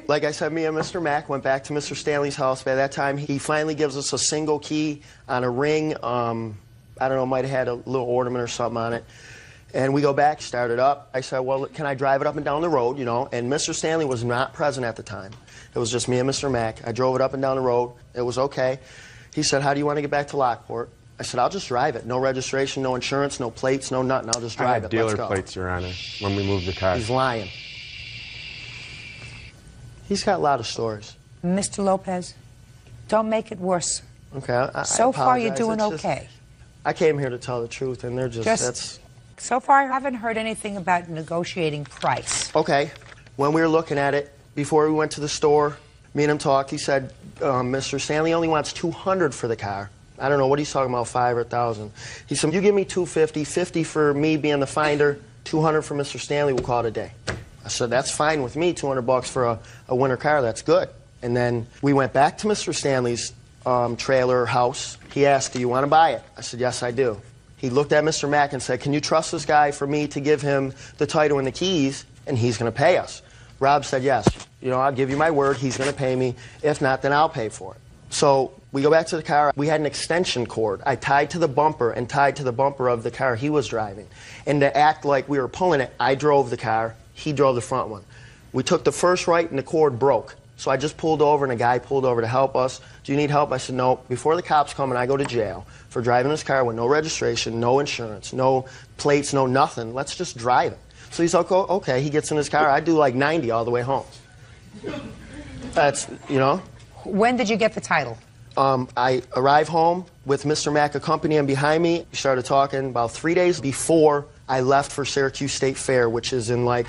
Like I said, me and Mr. Mack went back to Mr. Stanley's house. By that time, he finally gives us a single key on a ring. I don't know, might have had a little ornament or something on it. And we go back, start it up. I said, well, can I drive it up and down the road, you know? And Mr. Stanley was not present at the time. It was just me and Mr. Mack. I drove it up and down the road. It was okay. He said, how do you want to get back to Lockport? I said, I'll just drive it. No registration, no insurance, no plates, no nothing. I'll just I drive had it. Let's dealer go. plates, Your Honor, when we moved the car. He's lying. He's got a lot of stories. Mr. Lopez, don't make it worse. Okay, so far you're doing It's just, okay. I came here to tell the truth, and they're that's... So far I haven't heard anything about negotiating price. Okay, when we were looking at it, before we went to the store, me and him talked, he said, Mr. Stanley only wants $200 for the car. I don't know what he's talking about, 5 or 1,000. He said, you give me $250, $50 for me being the finder, $200 for Mr. Stanley, we'll call it a day. I said, that's fine with me, $200 for a winter car, that's good. And then we went back to Mr. Stanley's trailer house. He asked, do you want to buy it? I said, yes, I do. He looked at Mr. Mack and said, can you trust this guy for me to give him the title and the keys, and he's going to pay us? Rob said, yes. You know, I'll give you my word, he's going to pay me. If not, then I'll pay for it. So we go back to the car. We had an extension cord. I tied to the bumper and tied to the bumper of the car he was driving. And to act like we were pulling it, I drove the car. He drove the front one. We took the first right and the cord broke. So I just pulled over and a guy pulled over to help us. Do you need help? I said, no. Before the cops come and I go to jail for driving this car with no registration, no insurance, no plates, no nothing, let's just drive it. So he's like, oh, okay. He gets in his car. I do like 90 all the way home. That's, you know. When did you get the title? I arrived home with Mr. Mack accompanying behind me. We started talking about 3 days before I left for Syracuse State Fair, which is in like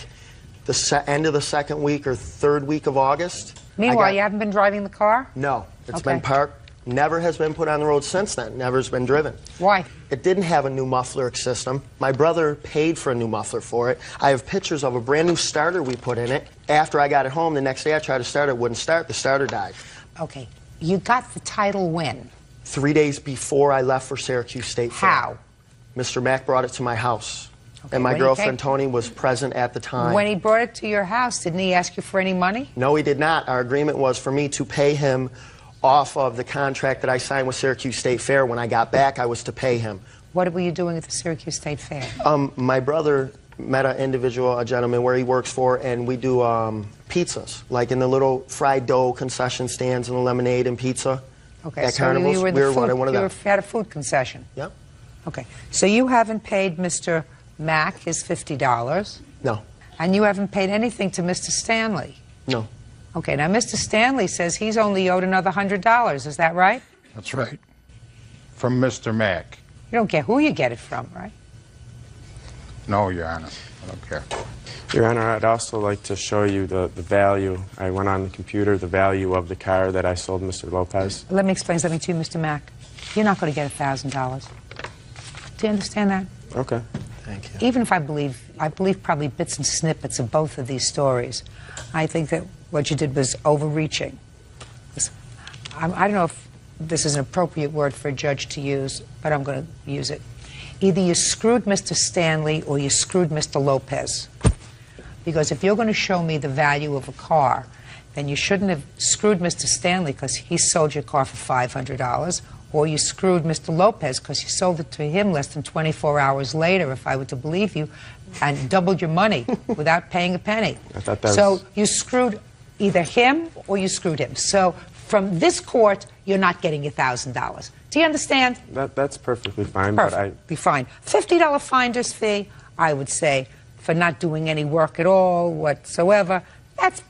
the end of the second week or third week of August. Meanwhile, you haven't been driving the car? No. It's been parked. Never has been put on the road since then. Never has been driven. Why? It didn't have a new muffler system. My brother paid for a new muffler for it. I have pictures of a brand new starter we put in it. After I got it home, the next day I tried to start it. It wouldn't start. The starter died. Okay. You got the title when? 3 days before I left for Syracuse State Fair. How? Mr. Mack brought it to my house. Okay, and my girlfriend, Tony, was present at the time. When he brought it to your house, didn't he ask you for any money? No, he did not. Our agreement was for me to pay him off of the contract that I signed with Syracuse State Fair. When I got back, I was to pay him. What were you doing at the Syracuse State Fair? My brother met an individual, a gentleman where he works for, and we do pizzas, like in the little fried dough concession stands and the lemonade and pizza. Okay, at so Carnivals. you were running one of them. You had a food concession. Yep. Okay, so you haven't paid Mr. Mack his $50. No. And you haven't paid anything to Mr. Stanley. No. Okay, now Mr. Stanley says he's only owed another $100. Is that right? That's right. From Mr. Mack. You don't care who you get it from, right? No, Your Honor. I don't care. Your Honor, I'd also like to show you the value. I went on the computer, the value of the car that I sold Mr. Lopez. Let me explain something to you, Mr. Mack. You're not going to get $1,000. Do you understand that? Okay. Thank you. Even if I believe probably bits and snippets of both of these stories, I think that what you did was overreaching. I don't know if this is an appropriate word for a judge to use, but I'm going to use it. Either you screwed Mr. Stanley or you screwed Mr. Lopez. Because if you're going to show me the value of a car, then you shouldn't have screwed Mr. Stanley because he sold your car for $500, or you screwed Mr. Lopez because you sold it to him less than 24 hours later, if I were to believe you, and doubled your money without paying a penny. I thought that So you screwed either him or you screwed him. So from this court, you're not getting your $1,000. Do you understand? That's perfectly fine. Perfectly fine. $50 finder's fee, I would say, for not doing any work at all whatsoever, that's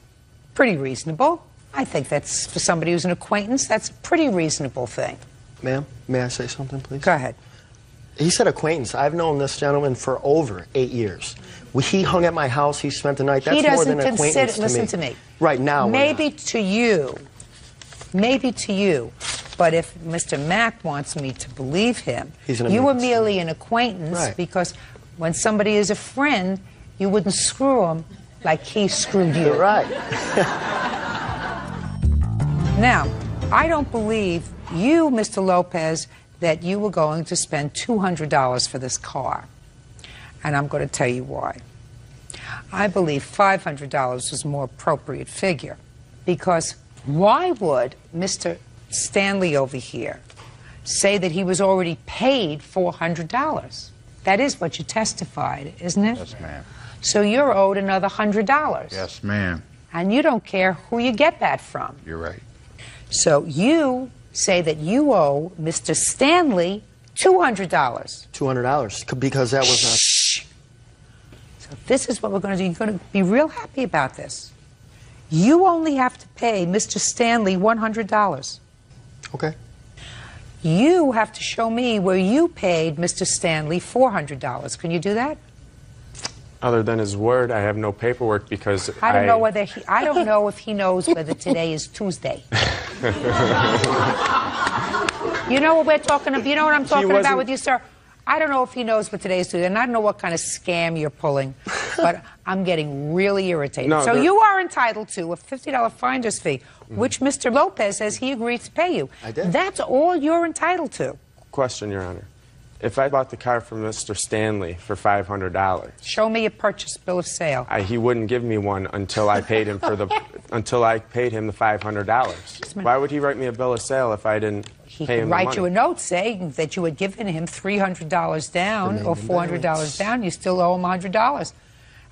pretty reasonable. I think that's, for somebody who's an acquaintance, that's a pretty reasonable thing. Ma'am, may I say something, please? Go ahead. He said acquaintance. I've known this gentleman for over 8 years. He hung at my house. He spent the night. That's more than an acquaintance to me. Listen to me. Right now. Maybe to you. But if Mr. Mack wants me to believe him, you were merely an acquaintance because when somebody is a friend, you wouldn't screw him like he screwed you. You're right. Now, I don't believe you, Mr. Lopez, that you were going to spend $200 for this car. And I'm going to tell you why. I believe $500 was a more appropriate figure. Because why would Mr. Stanley over here say that he was already paid $400? That is what you testified, isn't it? Yes, ma'am. So you're owed another $100. Yes, ma'am. And you don't care who you get that from. You're right. So you say that you owe Mr. Stanley $200. $200, because that was a... So this is what we're going to do. You're going to be real happy about this. You only have to pay Mr. Stanley $100. Okay. You have to show me where you paid Mr. Stanley $400. Can you do that? Other than his word, I have no paperwork because I don't know whether I don't know if he knows whether today is Tuesday. You know what we're talking about? You know what I'm talking about with you, sir? I don't know if he knows what today is Tuesday, and I don't know what kind of scam you're pulling, but I'm getting really irritated. No, so you are entitled to a $50 finder's fee, which Mr. Lopez says he agreed to pay you. I did. That's all you're entitled to. Question, Your Honor. If I bought the car from Mr. Stanley for $500, Show me a purchase bill of sale. he wouldn't give me one until I paid him for the until I paid him the $500. Why would he write me a bill of sale if I didn't He pay could him write the you money? a note saying that you had given him $300 down or $400 down. You still owe him $100.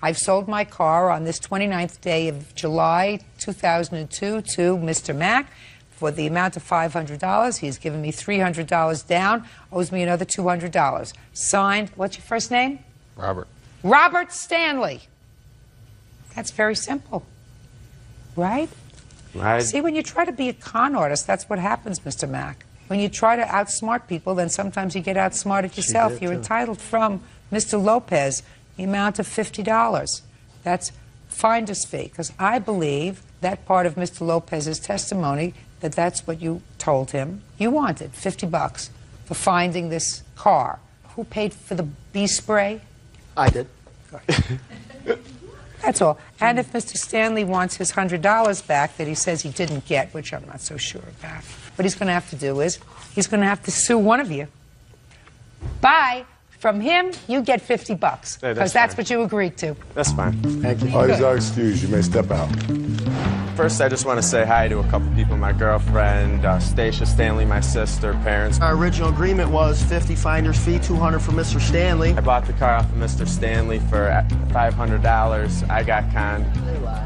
I've sold my car on this 29th day of July 2002 to Mr. Mack for the amount of $500. He's given me $300 down, owes me another $200. Signed, what's your first name? Robert. Robert Stanley. That's very simple, right? See, when you try to be a con artist, that's what happens, Mr. Mack. When you try to outsmart people, then sometimes you get outsmarted yourself. You're entitled from Mr. Lopez the amount of $50. That's finder's fee, because I believe that part of Mr. Lopez's testimony that that's what you told him you wanted, $50 for finding this car. Who paid for the bee spray? I did. That's all. And if Mr. Stanley wants his $100 back that he says he didn't get, which I'm not so sure about, what he's going to have to do is he's going to have to sue one of you. Bye. From him, you get $50 because that's what you agreed to. That's fine. Thank you. All these are excused. You may step out. First, I just want to say hi to a couple people, my girlfriend, Stacia Stanley, my sister, parents. Our original agreement was 50 finder's fee, 200 for Mr. Stanley. I bought the car off of Mr. Stanley for $500. I got conned.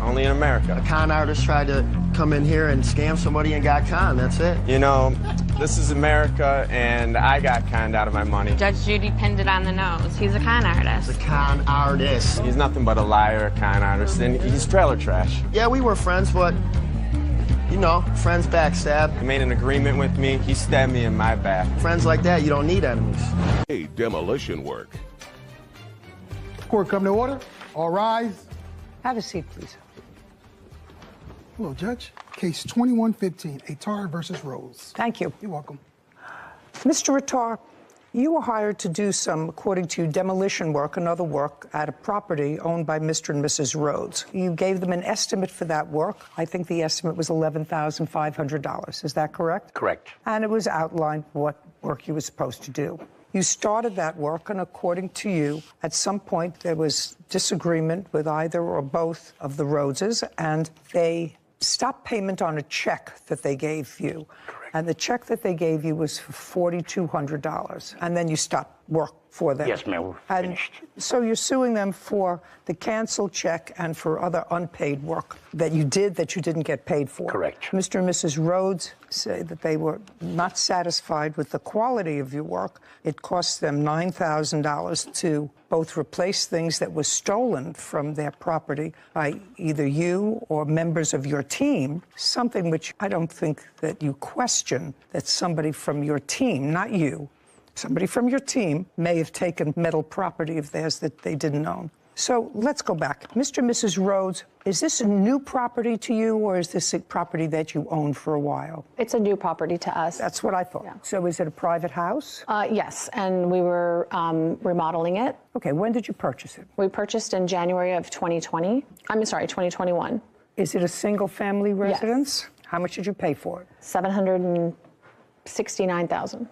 Only in America. A con artist tried to come in here and scam somebody and got conned. That's it. You know, this is America, and I got conned out of my money. Judge Judy pinned it on the nose. He's a con artist. The con artist. He's nothing but a liar, a con artist, and he's trailer trash. Yeah, we were friends, but, you know, friends backstab. He made an agreement with me. He stabbed me in my back. Friends like that, you don't need enemies. Hey, demolition work. Court come to order. All rise. Have a seat, please. Hello, Judge. Case 2115, Atar versus Rose. Thank you. You're welcome. Mr. Attar, you were hired to do some, according to you, demolition work and other work at a property owned by Mr. and Mrs. Rhodes. You gave them an estimate for that work. I think the estimate was $11,500. Is that correct? Correct. And it was outlined what work you were supposed to do. You started that work, and according to you, at some point there was disagreement with either or both of the Rhodeses, and they stopped payment on a check that they gave you. Correct. And the check that they gave you was for $4,200. And then you stopped work for them. Yes, ma'am, we're finished. So you're suing them for the canceled check and for other unpaid work that you did that you didn't get paid for. Correct. Mr. and Mrs. Rhodes say that they were not satisfied with the quality of your work. It cost them $9,000 to both replace things that were stolen from their property by either you or members of your team, something which I don't think that you question that somebody from your team, not you, somebody from your team may have taken metal property of theirs that they didn't own. So let's go back. Mr. and Mrs. Rhodes, is this a new property to you, or is this a property that you owned for a while? It's a new property to us. That's what I thought. Yeah. So is it a private house? Yes, and we were remodeling it. Okay, when did you purchase it? We purchased in January of 2021. Is it a single-family residence? Yes. How much did you pay for it? $769,000.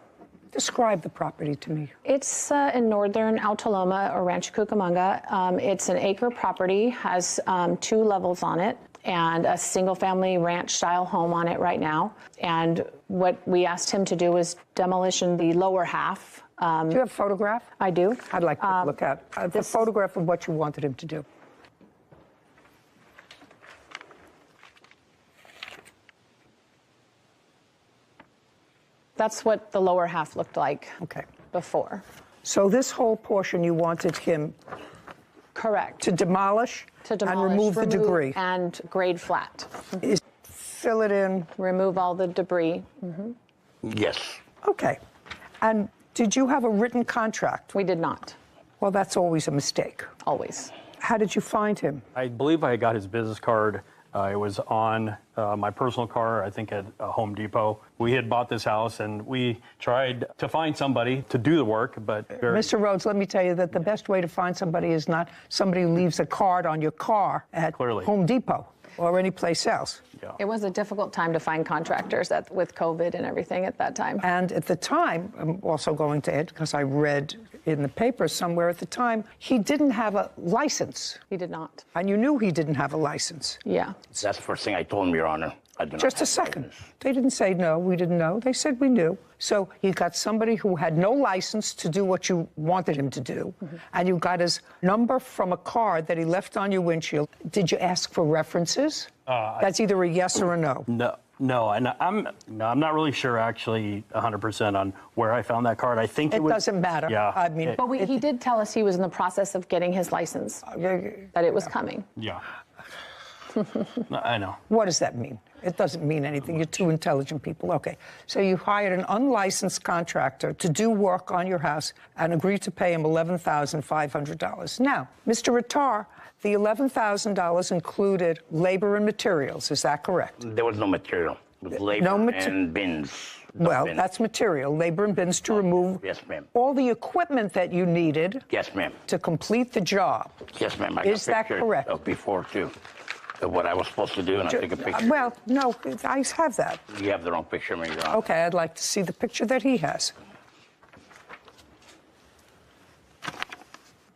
Describe the property to me. It's in northern Altaloma or Rancho Cucamonga. It's an acre property, has 2 levels on it, and a single-family ranch-style home on it right now. And what we asked him to do was demolition the lower half. Do you have a photograph? I do. I'd like to look at a photograph of what you wanted him to do. That's what the lower half looked like before. So this whole portion you wanted him Correct. To demolish? To demolish, and remove the debris. And grade flat. Fill it in. Remove all the debris. Yes. Okay. And did you have a written contract? We did not. Well, that's always a mistake. Always. How did you find him? I believe I got his business card. It was on my personal car, I think at Home Depot. We had bought this house and we tried to find somebody to do the work, but... Mr. Rhodes, let me tell you that the best way to find somebody is not somebody who leaves a card on your car at Home Depot or any place else. Yeah. It was a difficult time to find contractors with COVID and everything at that time. And at the time, I'm also going to add, because I read in the paper somewhere at the time, he didn't have a license. He did not. And you knew he didn't have a license. Yeah. That's the first thing I told him, Your Honor. I do not Just a second. They didn't say no, we didn't know. They said we knew. So you got somebody who had no license to do what you wanted him to do, and you got his number from a card that he left on your windshield. Did you ask for references? That's either a yes or a no. No, and I'm not really sure actually 100% on where I found that card. I think it doesn't matter. Yeah. I mean, but he did tell us he was in the process of getting his license, that it was coming. Yeah. I know. What does that mean? It doesn't mean anything. You're two intelligent people. Okay. So you hired an unlicensed contractor to do work on your house and agreed to pay him $11,500. Now, Mr. Rattar, the $11,000 included labor and materials. Is that correct? There was no material. It was labor and bins. Well, that's material, labor and bins to remove Yes, ma'am. all the equipment that you needed Yes, ma'am. to complete the job. Yes, ma'am. Is that correct? Of before, too. Of what I was supposed to do, and I took a picture. Well, no, I have that. You have the wrong picture, Your Honor. Okay, I'd like to see the picture that he has.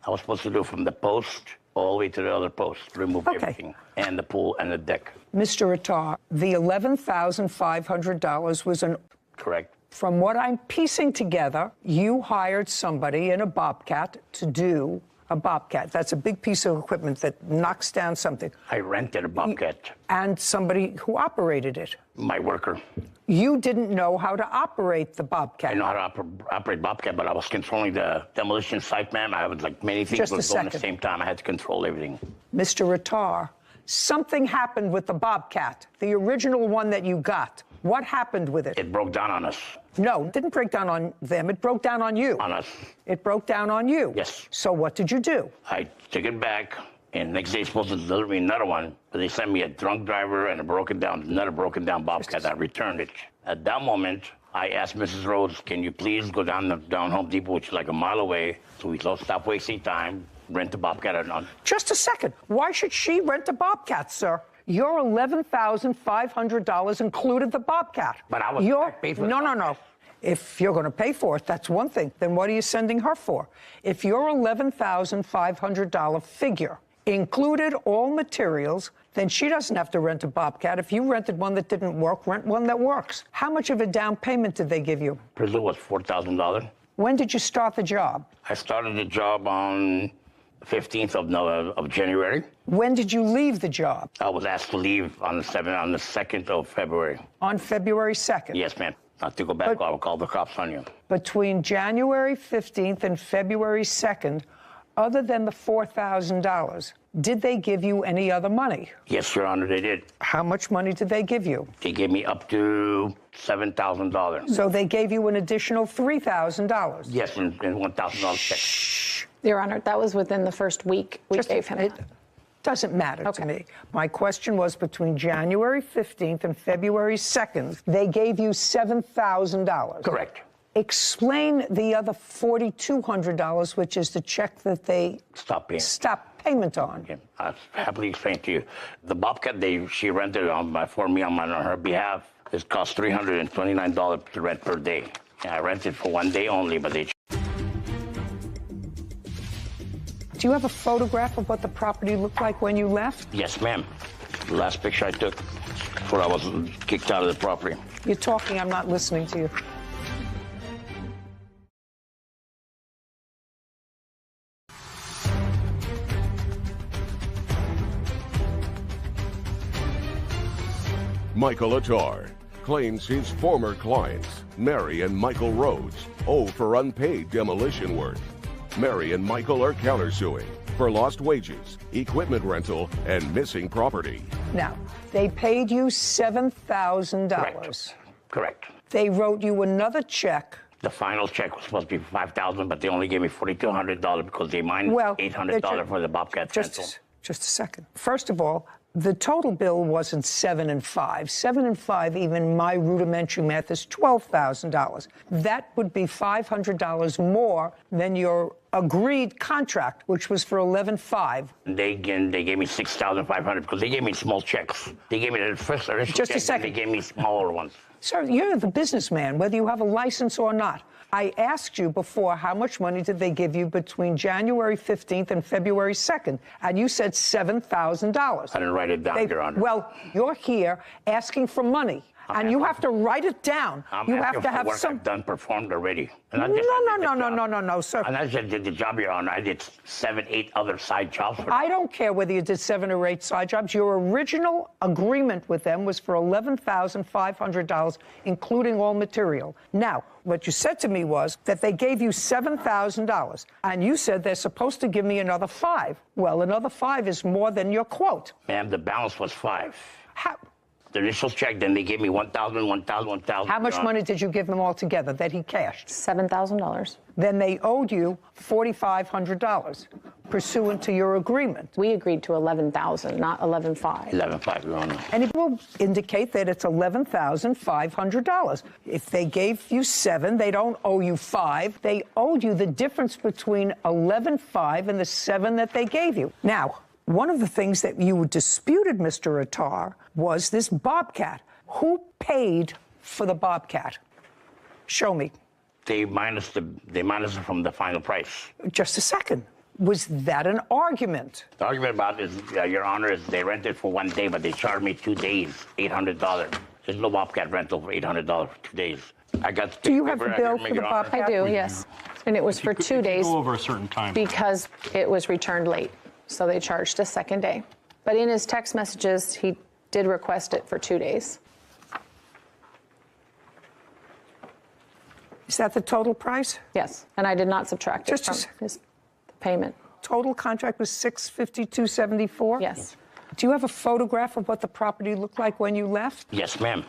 I was supposed to do from the post all the way to the other post, remove everything, and the pool and the deck. Mr. Rattar, the $11,500 was an... Correct. From what I'm piecing together, you hired somebody in a Bobcat to do a Bobcat. That's a big piece of equipment that knocks down something. I rented a Bobcat. And somebody who operated it. My worker. You didn't know how to operate the Bobcat. I know how to operate Bobcat, but I was controlling the demolition site, ma'am. I was like many things was going at the same time. I had to control everything. Mr. Rattar, something happened with the Bobcat, the original one that you got. What happened with it? It broke down on us. No, it didn't break down on them. It broke down on you. On us. It broke down on you. Yes. So what did you do? I took it back, and next day supposed to deliver me another one, but they sent me a drunk driver and another broken down Bobcat. I returned it. At that moment, I asked Mrs. Rhodes, can you please go down Home Depot, which is like a mile away, so we don't stop wasting time, rent a Bobcat. Just a second. Why should she rent a Bobcat, sir? Your $11,500 included the Bobcat. But I was paid for it. No. If you're going to pay for it, that's one thing. Then what are you sending her for? If your $11,500 figure included all materials, then she doesn't have to rent a Bobcat. If you rented one that didn't work, rent one that works. How much of a down payment did they give you? Brazil was $4,000. When did you start the job? I started the job on 15th of January. When did you leave the job? I was asked to leave on the 2nd of February. On February 2nd? Yes, ma'am. Not to go back, I will call the cops on you. Between January 15th and February 2nd, other than the $4,000, did they give you any other money? Yes, Your Honor, they did. How much money did they give you? They gave me up to $7,000. So they gave you an additional $3,000? Yes, and $1,000 check. Your Honor, that was within the first week we gave him. It doesn't matter to me. My question was between January 15th and February 2nd, they gave you $7,000. Correct. Explain the other $4,200, which is the check that they stopped payment on. Okay. I'll happily explain to you. The Bobcat she rented for me on her behalf, it cost $329 to rent per day. And I rented for one day only, but they... Do you have a photograph of what the property looked like when you left? Yes, ma'am. The last picture I took before I was kicked out of the property. You're talking, I'm not listening to you. Michael Attar claims his former clients, Mary and Michael Rhodes, owe for unpaid demolition work. Mary and Michael are countersuing for lost wages, equipment rental, and missing property. Now, they paid you $7,000. Correct. They wrote you another check. The final check was supposed to be $5,000, but they only gave me $4,200 because they mined $800 for the Bobcat rental. Just a second. First of all, the total bill wasn't 7 and 5. 7 and 5, even my rudimentary math, is $12,000. That would be $500 more than your agreed contract, which was for $11,500. They gave me $6,500 because they gave me small checks. They gave me the first initial Just a check, second. and they gave me smaller ones. Sir, you're the businessman, whether you have a license or not. I asked you before how much money did they give you between January 15th and February 2nd, and you said $7,000. I didn't write it down, Your Honor. Well, you're here asking for money, and you have to write it down. You have to have work some. I've done performed already. And No, sir. And I just did the job, Your Honor. I did 7, 8 other side jobs for I don't care whether you did 7 or 8 side jobs. Your original agreement with them was for $11,500, including all material. Now, what you said to me was that they gave you $7,000, and you said they're supposed to give me another $5,000. Well, another $5,000 is more than your quote. Ma'am, the balance was $5,000. How? The initial check, then they gave me $1,000, $1,000, $1,000. How much money did you give them all together that he cashed? $7,000. Then they owed you $4,500, pursuant to your agreement. We agreed to $11,000, not $11,500. $11,500, Your Honor. And it will indicate that it's $11,500. If they gave you $7,000, they don't owe you $5,000. They owed you the difference between $11,500 and the $7,000 that they gave you. Now, one of the things that you disputed, Mr. Attar, was this Bobcat. Who paid for the Bobcat? Show me. They minus it from the final price. Just a second. Was that an argument? The argument about it is, Your Honor, is they rented for 1 day, but they charged me 2 days, $800. There's no Bobcat rental for $800 for 2 days. I got. Do you have the bill for the Bobcat? I do, yes. And it was for 2 days. Go over a certain time. Because it was returned late. So they charged a second day. But in his text messages, he did request it for 2 days. Is that the total price? Yes, and I did not subtract it from his payment. Total contract was $652.74? Yes. Do you have a photograph of what the property looked like when you left? Yes, ma'am.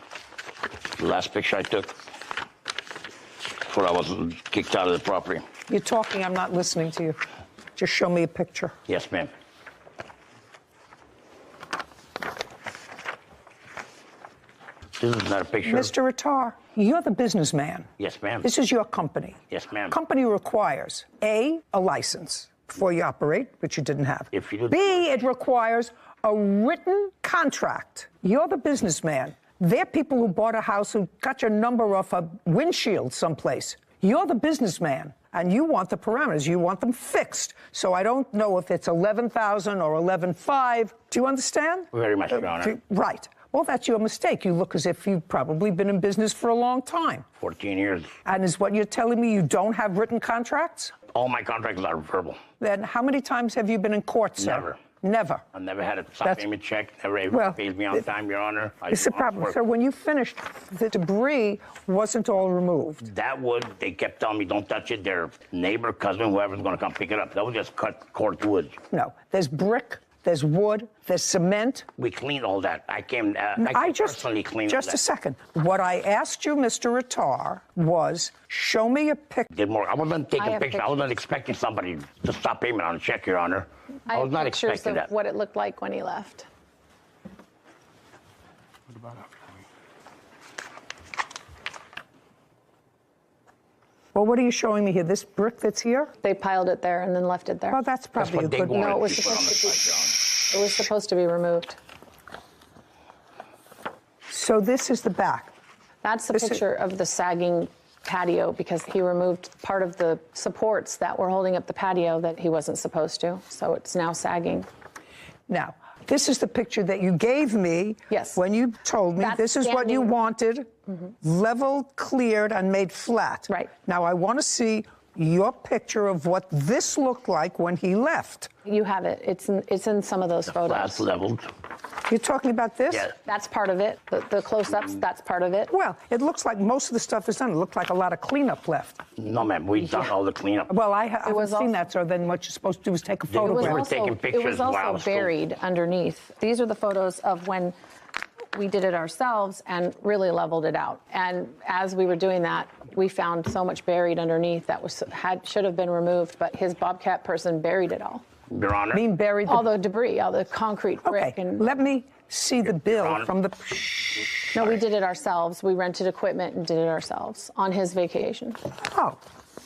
The last picture I took before I was kicked out of the property. You're talking, I'm not listening to you. Just show me a picture. Yes, ma'am. This is not a picture. Mr. Attar, you're the businessman. Yes, ma'am. This is your company. Yes, ma'am. Company requires, A, a license before you operate, which you didn't have. If you do. B, it requires a written contract. You're the businessman. They're people who bought a house who got your number off a windshield someplace. You're the businessman, and you want the parameters. You want them fixed. So I don't know if it's $11,000 or $11,500. Do you understand? Very much, Your Honor. Right. Well, that's your mistake. You look as if you've probably been in business for a long time. 14 years. And is what you're telling me you don't have written contracts? All my contracts are verbal. Then how many times have you been in court, sir? Never. Never. I never had a stop payment check. Never paid me on time, Your Honor. It's a problem. So when you finished, the debris wasn't all removed. That wood, they kept telling me, don't touch it. Their neighbor, cousin, whoever's going to come pick it up. That was just cut cork wood. No. There's brick. There's wood, there's cement. We cleaned all that. I personally cleaned all that. Just a second. What I asked you, Mr. Attar, was show me a picture. Did more. I wasn't taking pictures. I wasn't expecting somebody to stop payment on a check, Your Honor. I was not expecting that. What it looked like when he left. What about Well, what are you showing me here? This brick that's here? They piled it there and then left it there. Well, that's probably a good one. No, it was supposed to be removed. So this is the back. That's the picture of the sagging patio because he removed part of the supports that were holding up the patio that he wasn't supposed to. So it's now sagging. Now, this is the picture that you gave me when you told me this is what you wanted, level, cleared, and made flat. Right. Now, I want to see your picture of what this looked like when he left. You have it. It's in some of those photos. Flat's leveled. You're talking about this? Yeah. That's part of it. The close-ups, that's part of it. Well, it looks like most of the stuff is done. It looked like a lot of cleanup left. No, ma'am, we done all the cleanup. Well, I haven't seen that, so then what you're supposed to do is take a photograph. It was also buried underneath. These are the photos of when we did it ourselves and really leveled it out. And as we were doing that, we found so much buried underneath that should have been removed, but his Bobcat person buried it all. Your Honor. Mean buried all the debris, all the concrete brick. Okay, let me see the bill from the... No, we did it ourselves. We rented equipment and did it ourselves on his vacation. Oh,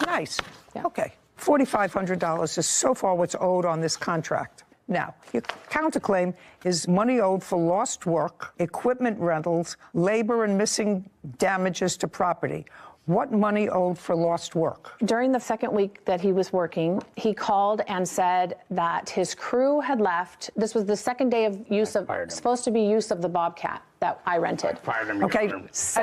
nice. Okay. $4,500 is so far what's owed on this contract. Now, your counterclaim is money owed for lost work, equipment rentals, labor and missing damages to property. What money owed for lost work? During the second week that he was working, he called and said that his crew had left. This was the second day of supposed to be use of the Bobcat that I rented. Okay,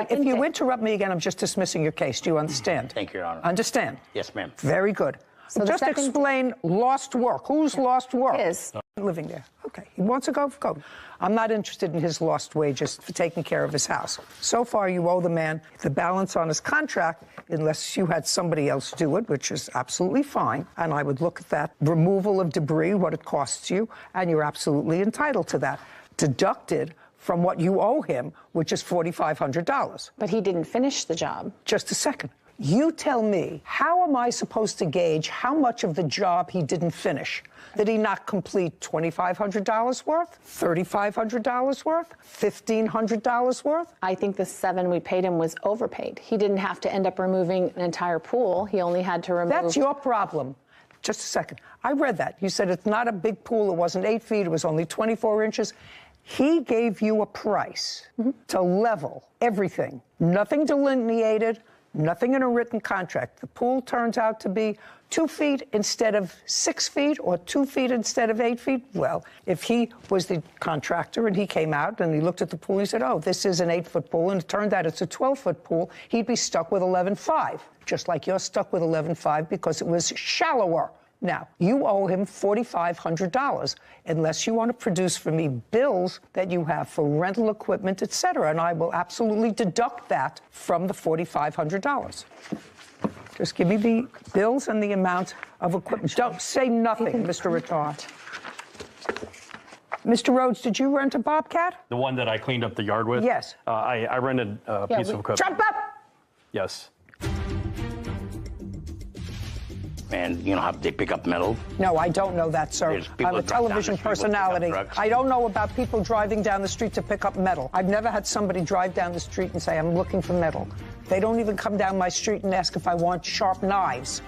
if you interrupt me again, I'm just dismissing your case. Do you understand? Thank you, Your Honor. Understand? Yes, ma'am. Very good. So just explain lost work. Who's lost work? His. Living there. Okay. He wants to go? Go. I'm not interested in his lost wages for taking care of his house. So far, you owe the man the balance on his contract unless you had somebody else do it, which is absolutely fine. And I would look at that removal of debris, what it costs you, and you're absolutely entitled to that. Deducted from what you owe him, which is $4,500. But he didn't finish the job. Just a second. You tell me, how am I supposed to gauge how much of the job he didn't finish? Did he not complete $2,500 worth? $3,500 worth? $1,500 worth? I think the $7,000 we paid him was overpaid. He didn't have to end up removing an entire pool. He only had to remove... That's your problem. Just a second. I read that. You said it's not a big pool. It wasn't 8 feet. It was only 24 inches. He gave you a price to level everything. Nothing delineated. Nothing in a written contract. The pool turns out to be 2 feet instead of 6 feet or 2 feet instead of 8 feet. Well, if he was the contractor and he came out and he looked at the pool, he said, oh, this is an 8-foot pool, and it turned out it's a 12-foot pool, he'd be stuck with 11.5, just like you're stuck with 11.5 because it was shallower. Now, you owe him $4,500 unless you want to produce for me bills that you have for rental equipment, et cetera, and I will absolutely deduct that from the $4,500. Just give me the bills and the amount of equipment. Don't say nothing, Mr. Retard. Mr. Rhodes, did you rent a Bobcat? The one that I cleaned up the yard with? Yes. I rented a piece of equipment. Jump up! Yes. And you know how they pick up metal? No, I don't know that, sir. I'm a television personality. I don't know about people driving down the street to pick up metal. I've nenever had somebody drive down the street and say, I'm looking for metal. They don't even come down my street and ask if I want sharp knives.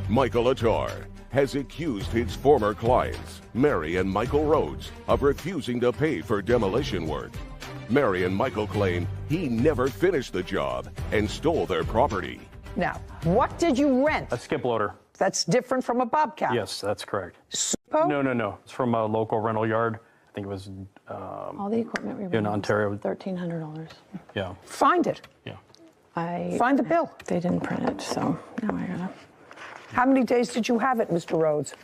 Michael Attar has accused his former clients, Mary and Michael Rhodes, of refusing to pay for demolition work. Mary and Michael claim he never finished the job and stole their property. Now, what did you rent? A skip loader. That's different from a Bobcat. Yes, that's correct. Supo? No. It's from a local rental yard. I think it was all the equipment we rented in Ontario. $1,300. Yeah. Find it. Yeah. Find the bill. They didn't print it, so now I gotta. How many days did you have it, Mr. Rhodes?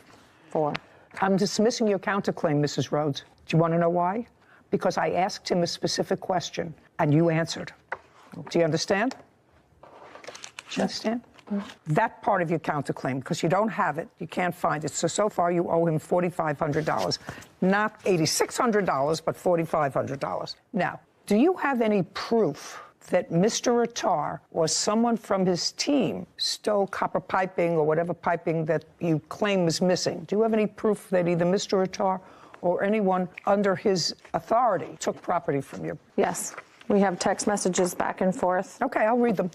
4. I'm dismissing your counterclaim, Mrs. Rhodes. Do you want to know why? Because I asked him a specific question, and you answered. Do you understand? Do you understand? That part of your counterclaim, because you don't have it, you can't find it. So far, you owe him $4,500. Not $8,600, but $4,500. Now, do you have any proof that Mr. Attar or someone from his team stole copper piping or whatever piping that you claim was missing? Do you have any proof that either Mr. Attar or anyone under his authority took property from you? Yes. We have text messages back and forth. Okay, I'll read them.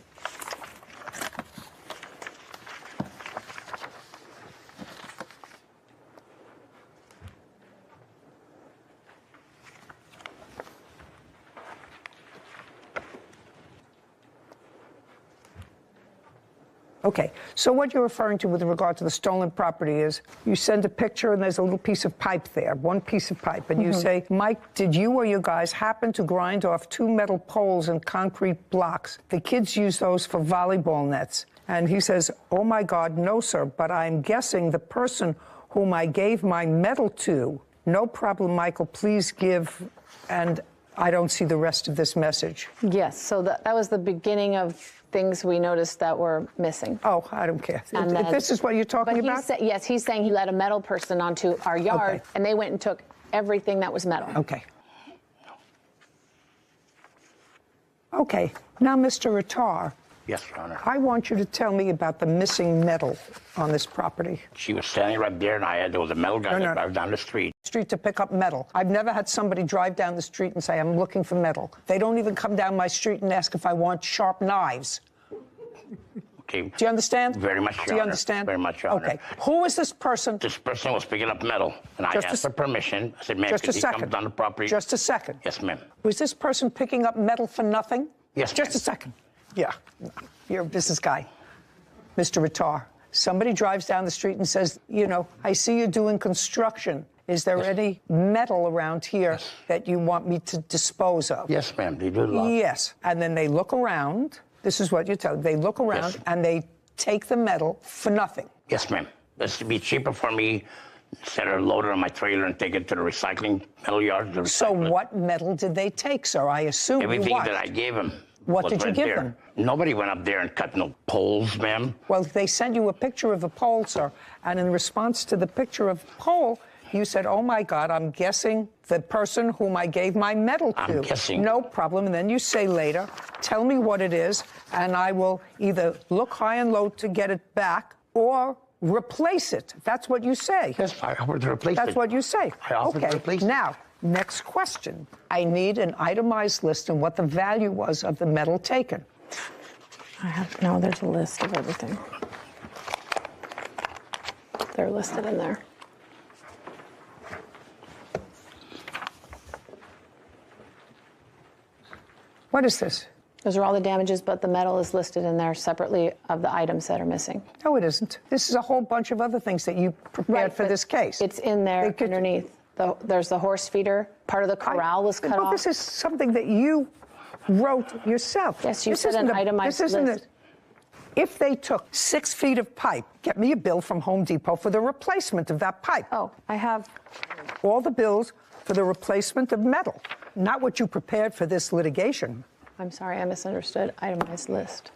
Okay, so what you're referring to with regard to the stolen property is you send a picture and there's a little piece of pipe there, one piece of pipe, and you say, Mike, did you or your guys happen to grind off 2 metal poles and concrete blocks? The kids use those for volleyball nets. And he says, oh my God, no, sir, but I'm guessing the person whom I gave my medal to, no problem, Michael, please give, and I don't see the rest of this message. Yes, so that was the beginning of things we noticed that were missing. Oh, I don't care. And if this is what you're talking about? Yes, he's saying he let a metal person onto our yard, and they went and took everything that was metal. Okay. Okay, now, Mr. Attar. Yes, Your Honor. I want you to tell me about the missing metal on this property. She was standing right there, and there was a metal guy that drive down the street. Street to pick up metal. I've never had somebody drive down the street and say, I'm looking for metal. They don't even come down my street and ask if I want sharp knives. Okay. Do you understand? Very much, Your Do you Honor. understand? Very much, Your Honor. Okay. Who is this person? This person was picking up metal, and I asked for permission. I said, ma'am, just a could he come second. down the property? Just a second. Yes, ma'am. Was this person picking up metal for nothing? Yes, Just a second. Yeah. You're a business guy. Mr. Attar, somebody drives down the street and says, you know, I see you're doing construction. Is there any metal around here that you want me to dispose of? Yes, ma'am. They do a lot. Yes. And then they look around. This is what you tell them. They look around and they take the metal for nothing. Yes, ma'am. This would be cheaper for me instead of load it on my trailer and take it to the recycling metal yard. So what metal did they take, sir? I assume everything what? that I gave him. What was did you right give there. them? Nobody went up there and cut no poles, ma'am. Well, they sent you a picture of a pole, sir, and in response to the picture of the pole, you said, oh, my God, I'm guessing the person whom I gave my medal to. I'm guessing. No problem. And then you say later, tell me what it is, and I will either look high and low to get it back or replace it. That's what you say. Yes, I offered to replace it. That's what you say. I offered to replace it. Now, next question. I need an itemized list and what the value was of the metal taken. No, there's a list of everything. They're listed in there. What is this? Those are all the damages, but the metal is listed in there separately of the items that are missing. No, it isn't. This is a whole bunch of other things that you prepared for this case. It's in there underneath. There's the horse feeder. Part of the corral was cut off. This is something that you wrote yourself. Yes, you said an itemized list. If they took 6 feet of pipe, get me a bill from Home Depot for the replacement of that pipe. Oh, I have all the bills for the replacement of metal, not what you prepared for this litigation. I'm sorry, I misunderstood. Itemized list.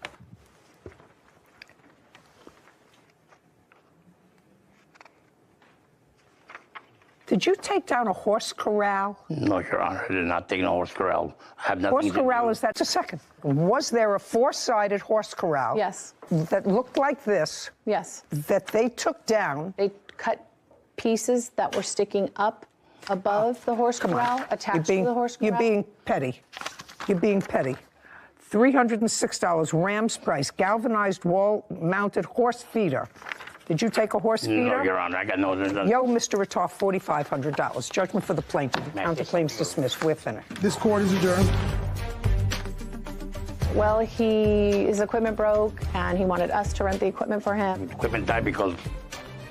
Did you take down a horse corral? No, Your Honor, I did not take no horse corral. I have nothing Horse corral is that? Just a second. Was there a 4-sided horse corral? Yes. That looked like this? Yes. That they took down? They cut pieces that were sticking up above the horse corral, attached to the horse corral. You're being petty. You're being petty. $306, Ram's price, galvanized wall-mounted horse feeder. Did you take a horse feeder? No, Your Honor, I got no... Yo, Mr. Attar, $4,500. Judgment for the plaintiff. The counterclaims dismissed. We're finished. This court is adjourned. Well, his equipment broke, and he wanted us to rent the equipment for him. Equipment died because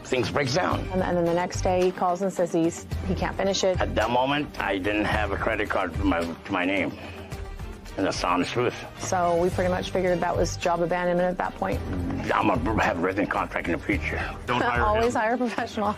things break down. And then the next day, he calls and says he can't finish it. At that moment, I didn't have a credit card to my name. And that's the honest truth. So we pretty much figured that was job abandonment at that point. I'm going to have a written contract in the future. Don't hire Always him. hire a professional.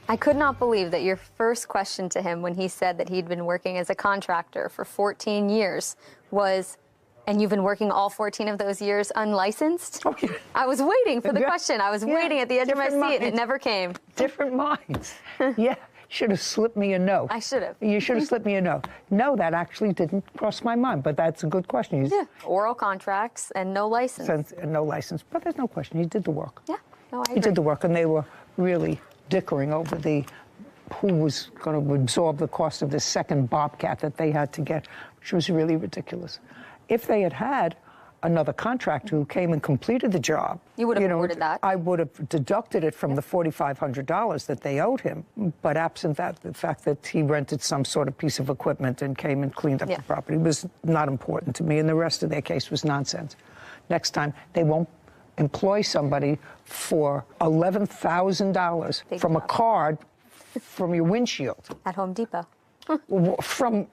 I could not believe that your first question to him when he said that he'd been working as a contractor for 14 years was, and you've been working all 14 of those years unlicensed? Oh, yeah. I was waiting for the question. I was waiting at the edge of my seat, and it never came. Different minds. Yeah. Should have slipped me a note. I should have. You should have slipped me a note. No, that actually didn't cross my mind, but that's a good question. Yeah, oral contracts and no license. No license, but there's no question. He did the work. Yeah, no, I agree. He did the work, and they were really dickering over who was going to absorb the cost of this second Bobcat that they had to get, which was really ridiculous. If they had had another contractor who came and completed the job, you would have awarded that. I would have deducted it from the $4,500 that they owed him. But absent that, the fact that he rented some sort of piece of equipment and came and cleaned up the property was not important to me, and the rest of their case was nonsense. next time they won't employ somebody for $11,000 from a card from your windshield. At Home Depot. From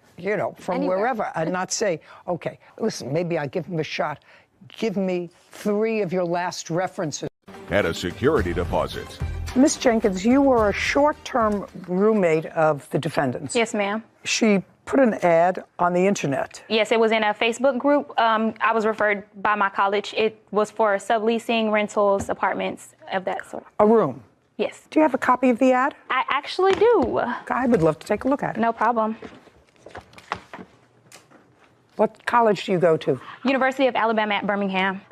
Anywhere. wherever, and not say, okay, listen, maybe I give him a shot. Give me 3 of your last references. At a security deposit. Miss Jenkins, you were a short-term roommate of the defendant's. Yes, ma'am. She put an ad on the internet. Yes, it was in a Facebook group. I was referred by my college. It was for subleasing, rentals, apartments, of that sort. A room? Yes. Do you have a copy of the ad? I actually do. I would love to take a look at it. No problem. What college do you go to? University of Alabama at Birmingham.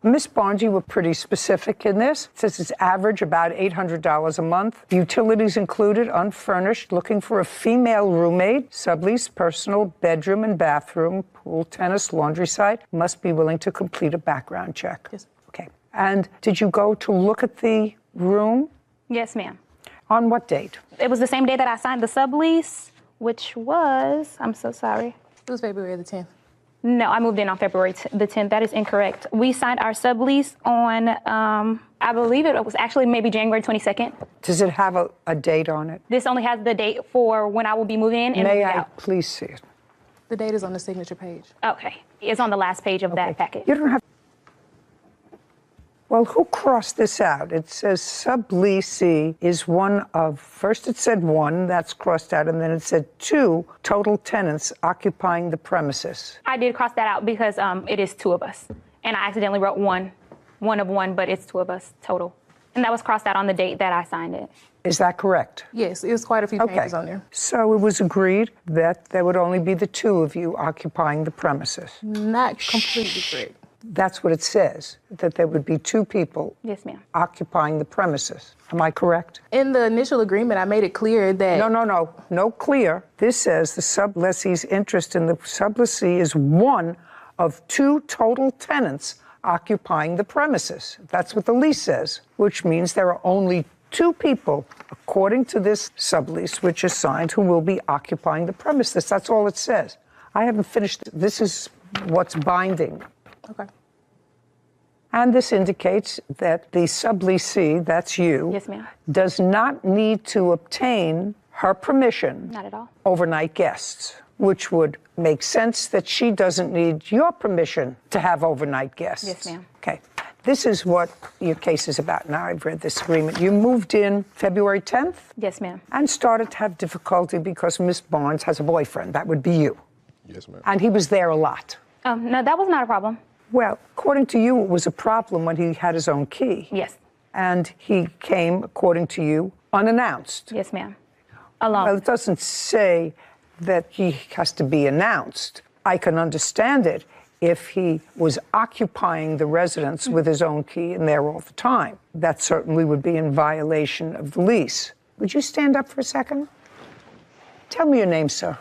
Miss Barnes, you were pretty specific in this. It says it's average about $800 a month. Utilities included, unfurnished, looking for a female roommate, sublease, personal, bedroom and bathroom, pool, tennis, laundry site. Must be willing to complete a background check. Yes. Okay. And did you go to look at the room? Yes, ma'am. On what date? It was the same day that I signed the sublease, which was, I'm so sorry. It was February the 10th. No, I moved in on February the 10th. That is incorrect. We signed our sublease on, I believe it was actually maybe January 22nd. Does it have a date on it? This only has the date for when I will be moving in and May moving I out. please see it? The date is on the signature page. Okay. It's on the last page of that packet. You don't have... Well, who crossed this out? It says subleasee is one of, first it said 1, that's crossed out, and then it said 2 total tenants occupying the premises. I did cross that out because it is 2 of us. And I accidentally wrote one of 1, but it's 2 of us total. And that was crossed out on the date that I signed it. Is that correct? Yes, it was quite a few pages on there. So it was agreed that there would only be the 2 of you occupying the premises. Not completely correct. That's what it says, that there would be 2 people Yes, ma'am. occupying the premises. Am I correct? In the initial agreement, I made it clear that... No clear. This says the sublessee's interest in the sublessee is 1 of 2 total tenants occupying the premises. That's what the lease says, which means there are only 2 people, according to this sublease, which is signed, who will be occupying the premises. That's all it says. I haven't finished. This is what's binding. Okay. And this indicates that the subleasee, that's you, Yes, ma'am. does not need to obtain her permission Not at all. overnight guests, which would make sense that she doesn't need your permission to have overnight guests. Yes, ma'am. Okay. This is what your case is about. Now I've read this agreement. You moved in February 10th? Yes, ma'am. And started to have difficulty because Miss Barnes has a boyfriend. That would be you. Yes, ma'am. And he was there a lot. No, that was not a problem. Well, according to you, it was a problem when he had his own key. Yes. And he came, according to you, unannounced. Yes, ma'am. Alone. Well, it doesn't say that he has to be announced. I can understand it if he was occupying the residence with his own key and there all the time. That certainly would be in violation of the lease. Would you stand up for a second? Tell me your name, sir.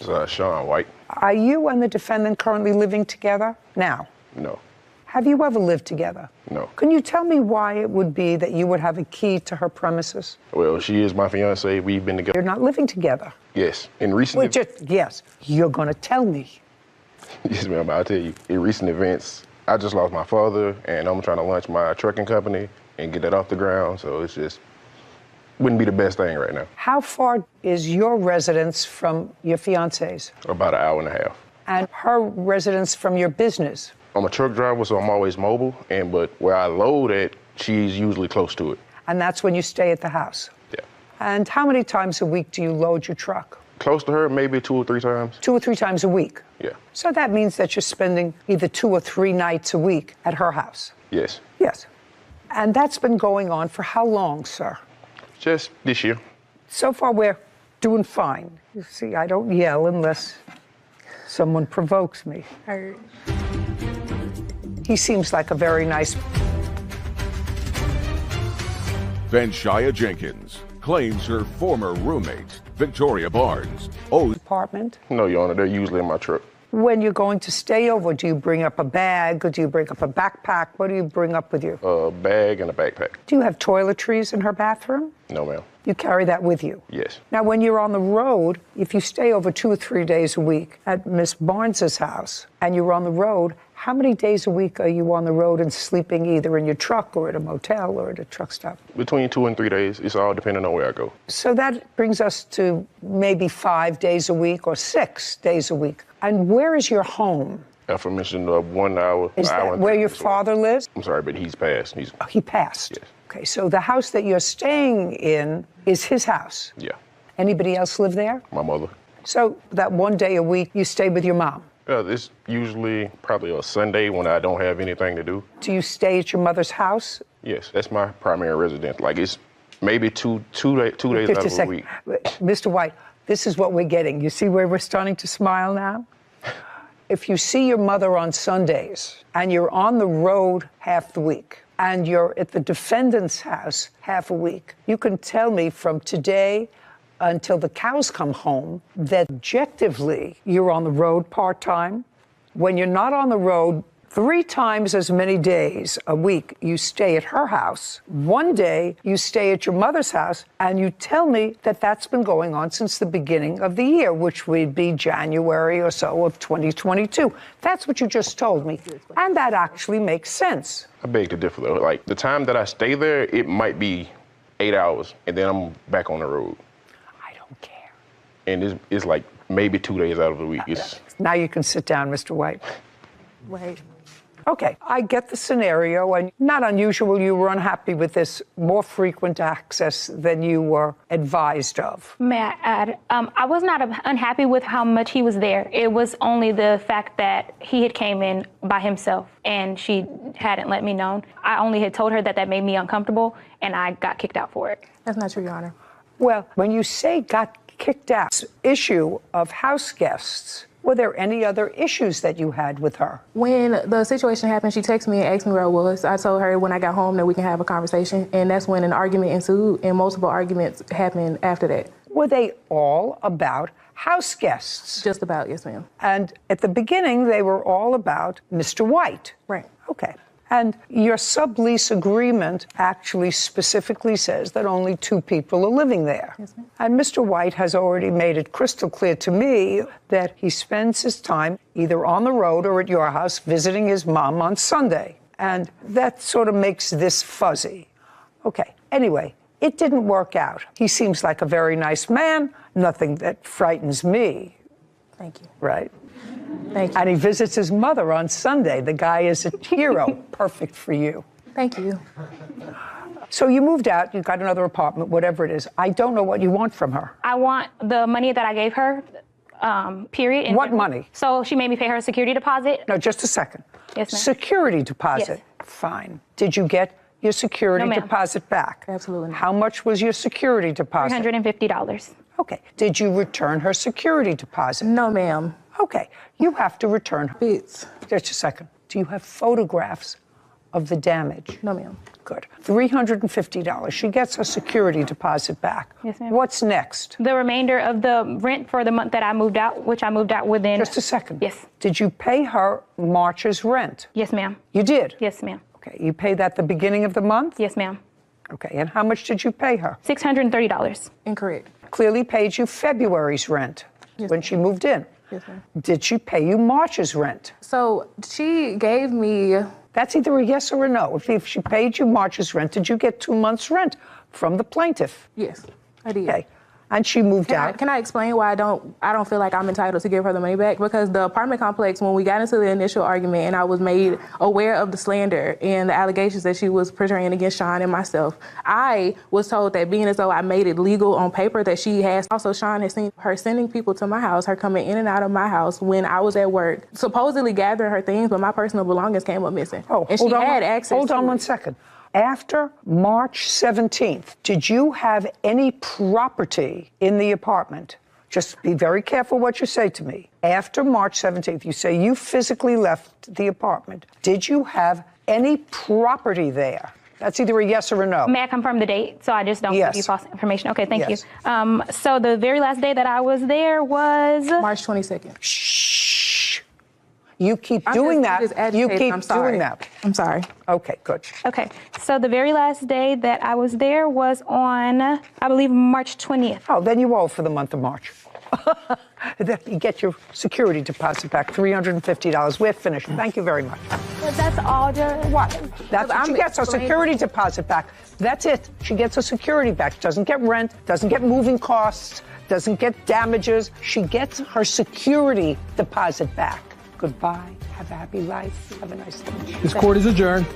It's Sean White. Are you and the defendant currently living together now? No. Have you ever lived together? No. Can you tell me why it would be that you would have a key to her premises? Well, she is my fiance. We've been together. You're not living together. Yes. In recent. Yes. You're going to tell me. Yes, ma'am. I'll tell you. In recent events, I just lost my father, and I'm trying to launch my trucking company and get that off the ground. So it's just wouldn't be the best thing right now. How far is your residence from your fiance's? About an hour and a half. And her residence from your business? I'm a truck driver, so I'm always mobile. But where I load at, she's usually close to it. And that's when you stay at the house? Yeah. And how many times a week do you load your truck? Close to her, maybe 2 or 3 times. 2 or 3 times a week? Yeah. So that means that you're spending either 2 or 3 nights a week at her house? Yes. Yes. And that's been going on for how long, sir? Just this year. So far, we're doing fine. You see, I don't yell unless someone provokes me. Heard. He seems like a very nice... Vanshia Jenkins claims her former roommate, Victoria Barnes, owes... Apartment? No, Your Honor, they're usually in my truck. When you're going to stay over, do you bring up a bag or do you bring up a backpack? What do you bring up with you? A bag and a backpack. Do you have toiletries in her bathroom? No, ma'am. You carry that with you? Yes. Now, when you're on the road, if you stay over 2 or 3 days a week at Miss Barnes's house and you're on the road, how many days a week are you on the road and sleeping either in your truck or at a motel or at a truck stop? Between 2 and 3 days. It's all depending on where I go. So that brings us to maybe 5 days a week or 6 days a week. And where is your home? Aforementioned 1 hour. Is that where your father lives? I'm sorry, but he's passed. He passed? Yes. Okay, so the house that you're staying in is his house? Yeah. Anybody else live there? My mother. So that 1 day a week you stay with your mom? It's usually probably a Sunday when I don't have anything to do. Do you stay at your mother's house? Yes, that's my primary residence. Like it's maybe two days out of a week. Mr. White, this is what we're getting. You see where we're starting to smile now? If you see your mother on Sundays and you're on the road half the week and you're at the defendant's house half a week, you can tell me from today until the cows come home that objectively you're on the road part-time. When you're not on the road 3 times as many days a week, you stay at her house. 1 day you stay at your mother's house, and you tell me that that's been going on since the beginning of the year, which would be January or so of 2022. That's what you just told me, and that actually makes sense. I beg to differ though. Like the time that I stay there, it might be 8 hours, and then I'm back on the road. I don't care. And it's like maybe 2 days out of the week. Now you can sit down, Mr. White. Wait. Okay, I get the scenario, and not unusual, you were unhappy with this more frequent access than you were advised of. May I add, I was not unhappy with how much he was there. It was only the fact that he had came in by himself and she hadn't let me know. I only had told her that that made me uncomfortable, and I got kicked out for it. That's not true, Your Honor. Well, when you say got kicked out, issue of house guests, were there any other issues that you had with her? When the situation happened, she texted me and asked me where I was. I told her when I got home that we can have a conversation, and that's when an argument ensued, and multiple arguments happened after that. Were they all about house guests? Just about, yes, ma'am. And at the beginning, they were all about Mr. White. Right. Okay. And your sublease agreement actually specifically says that only 2 people are living there. Yes, ma'am. And Mr. White has already made it crystal clear to me that he spends his time either on the road or at your house visiting his mom on Sunday. And that sort of makes this fuzzy. Okay, anyway, it didn't work out. He seems like a very nice man, nothing that frightens me. Thank you. Right? Thank you. And he visits his mother on Sunday. The guy is a hero. Perfect for you. Thank you. So you moved out, you got another apartment, whatever it is. I don't know what you want from her. I want the money that I gave her, period. What money? So she made me pay her a security deposit. No, just a second. Yes, ma'am. Security deposit. Yes. Fine. Did you get your security No, ma'am. deposit back? Absolutely not. How much was your security deposit? $350. Okay. Did you return her security deposit? No, ma'am. Okay. You have to return her. Bits. Just a second. Do you have photographs of the damage? No, ma'am. Good. $350. She gets her security deposit back. Yes, ma'am. What's next? The remainder of the rent for the month that I moved out, which I moved out within. Just a second. Yes. Did you pay her March's rent? Yes, ma'am. You did? Yes, ma'am. Okay. You paid that the beginning of the month? Yes, ma'am. Okay. And how much did you pay her? $630. Incorrect. Clearly paid you February's rent when she moved in. Yes, ma'am. Did she pay you March's rent? So she gave me... That's either a yes or a no. If she paid you March's rent, did you get 2 months' rent from the plaintiff? Yes, I did. Okay. And she moved out. Can I explain why I don't feel like I'm entitled to give her the money back? Because the apartment complex, when we got into the initial argument and I was made aware of the slander and the allegations that she was portraying against Sean and myself, I was told that being as though I made it legal on paper that she has. Also, Sean has seen her sending people to my house, her coming in and out of my house when I was at work, supposedly gathering her things, but my personal belongings came up missing. Oh, and she had access Hold on to 1 it. second. After March 17th, did you have any property in the apartment? Just be very careful what you say to me. After March 17th, you say you physically left the apartment. Did you have any property there? That's either a yes or a no. May I confirm the date so I just don't give you false information? Okay, thank Yes. you. So the very last day that I was there was... March 22nd. Shh. You keep doing that. You keep doing that. I'm sorry. Okay, good. Okay, so the very last day that I was there was on, I believe, March 20th. Oh, then you owe for the month of March. Then you get your security deposit back, $350. We're finished. Thank you very much. But that's all, What? That's what she gets, her security deposit back. That's it. She gets her security back. Doesn't get rent, doesn't get moving costs, doesn't get damages. She gets her security deposit back. Goodbye. Have a happy life. Have a nice day. This court is adjourned.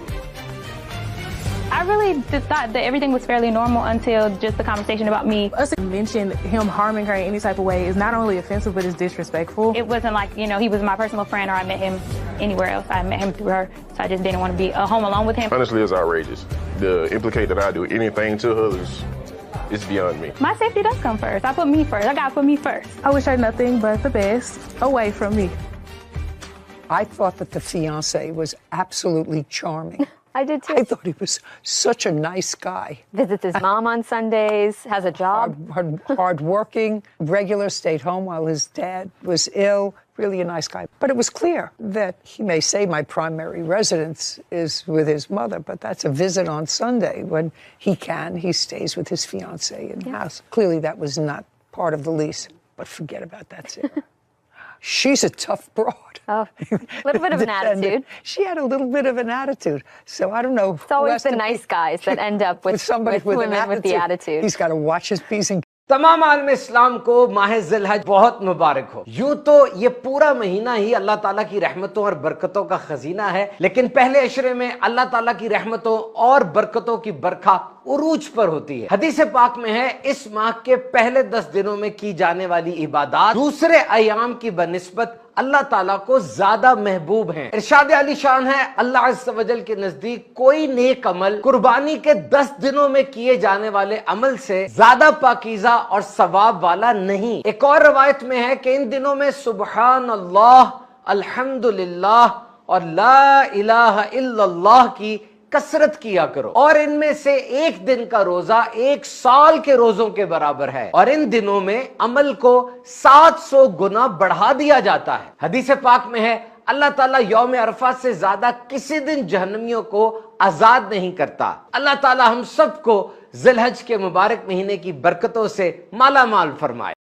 I really just thought that everything was fairly normal until just the conversation about me. Us to mention him harming her in any type of way is not only offensive, but it's disrespectful. It wasn't like, you know, he was my personal friend or I met him anywhere else. I met him through her, so I just didn't want to be home alone with him. Honestly, it's outrageous. The implicate that I do anything to her is beyond me. My safety does come first. I put me first. I gotta put me first. I wish her nothing but the best away from me. I thought that the fiancé was absolutely charming. I did too. I thought he was such a nice guy. Visits his mom on Sundays, has a job. Hard-working, regular, stayed home while his dad was ill. Really a nice guy. But it was clear that he may say my primary residence is with his mother, but that's a visit on Sunday. When he can, he stays with his fiancée in the house. Clearly that was not part of the lease, but forget about that, Sarah. She's a tough broad. Oh, a little bit of an attitude. She had a little bit of an attitude. So I don't know. It's always the nice guys that end up with somebody with women with the attitude. He's got to watch his P's and तमाम आलम इस्लाम को माह ज़िलहज बहुत मुबारक हो। यूं तो ये पूरा महीना ही अल्लाह ताला की रहमतों और बरकतों का खजीना है, लेकिन पहले अशरे में अल्लाह ताला की रहमतों और बरकतों की बरखा उरूज पर होती है। हदीस पाक में है, इस माह के पहले 10 दिनों में की जाने वाली इबादत दूसरे अयाम की बनिस्बत अल्लाह ताला को ज्यादा महबूब हैं। इरशाद अली शान है, अल्लाह अज़्ज़ व जल के नजदीक कोई नेक अमल कुर्बानी के 10 दिनों में किए जाने वाले अमल से ज्यादा पाकीज़ा और सवाब वाला नहीं। एक और रवायत में है कि इन दिनों में सुबहान अल्लाह, अल्हम्दुलिल्लाह और ला इलाहा इल्लल्लाह की कसरत किया करो, और इनमें से एक दिन का रोजा 1 साल के रोजों के बराबर है, और इन दिनों में अमल को 700 गुना बढ़ा दिया जाता है। हदीस पाक में है, अल्लाह ताला यौम अरफा से ज्यादा किसी दिन जहन्नमियों को आजाद नहीं करता। अल्लाह ताला हम सबको ज़िलहज के मुबारक महीने की बरकतों से माला माल फरमाए।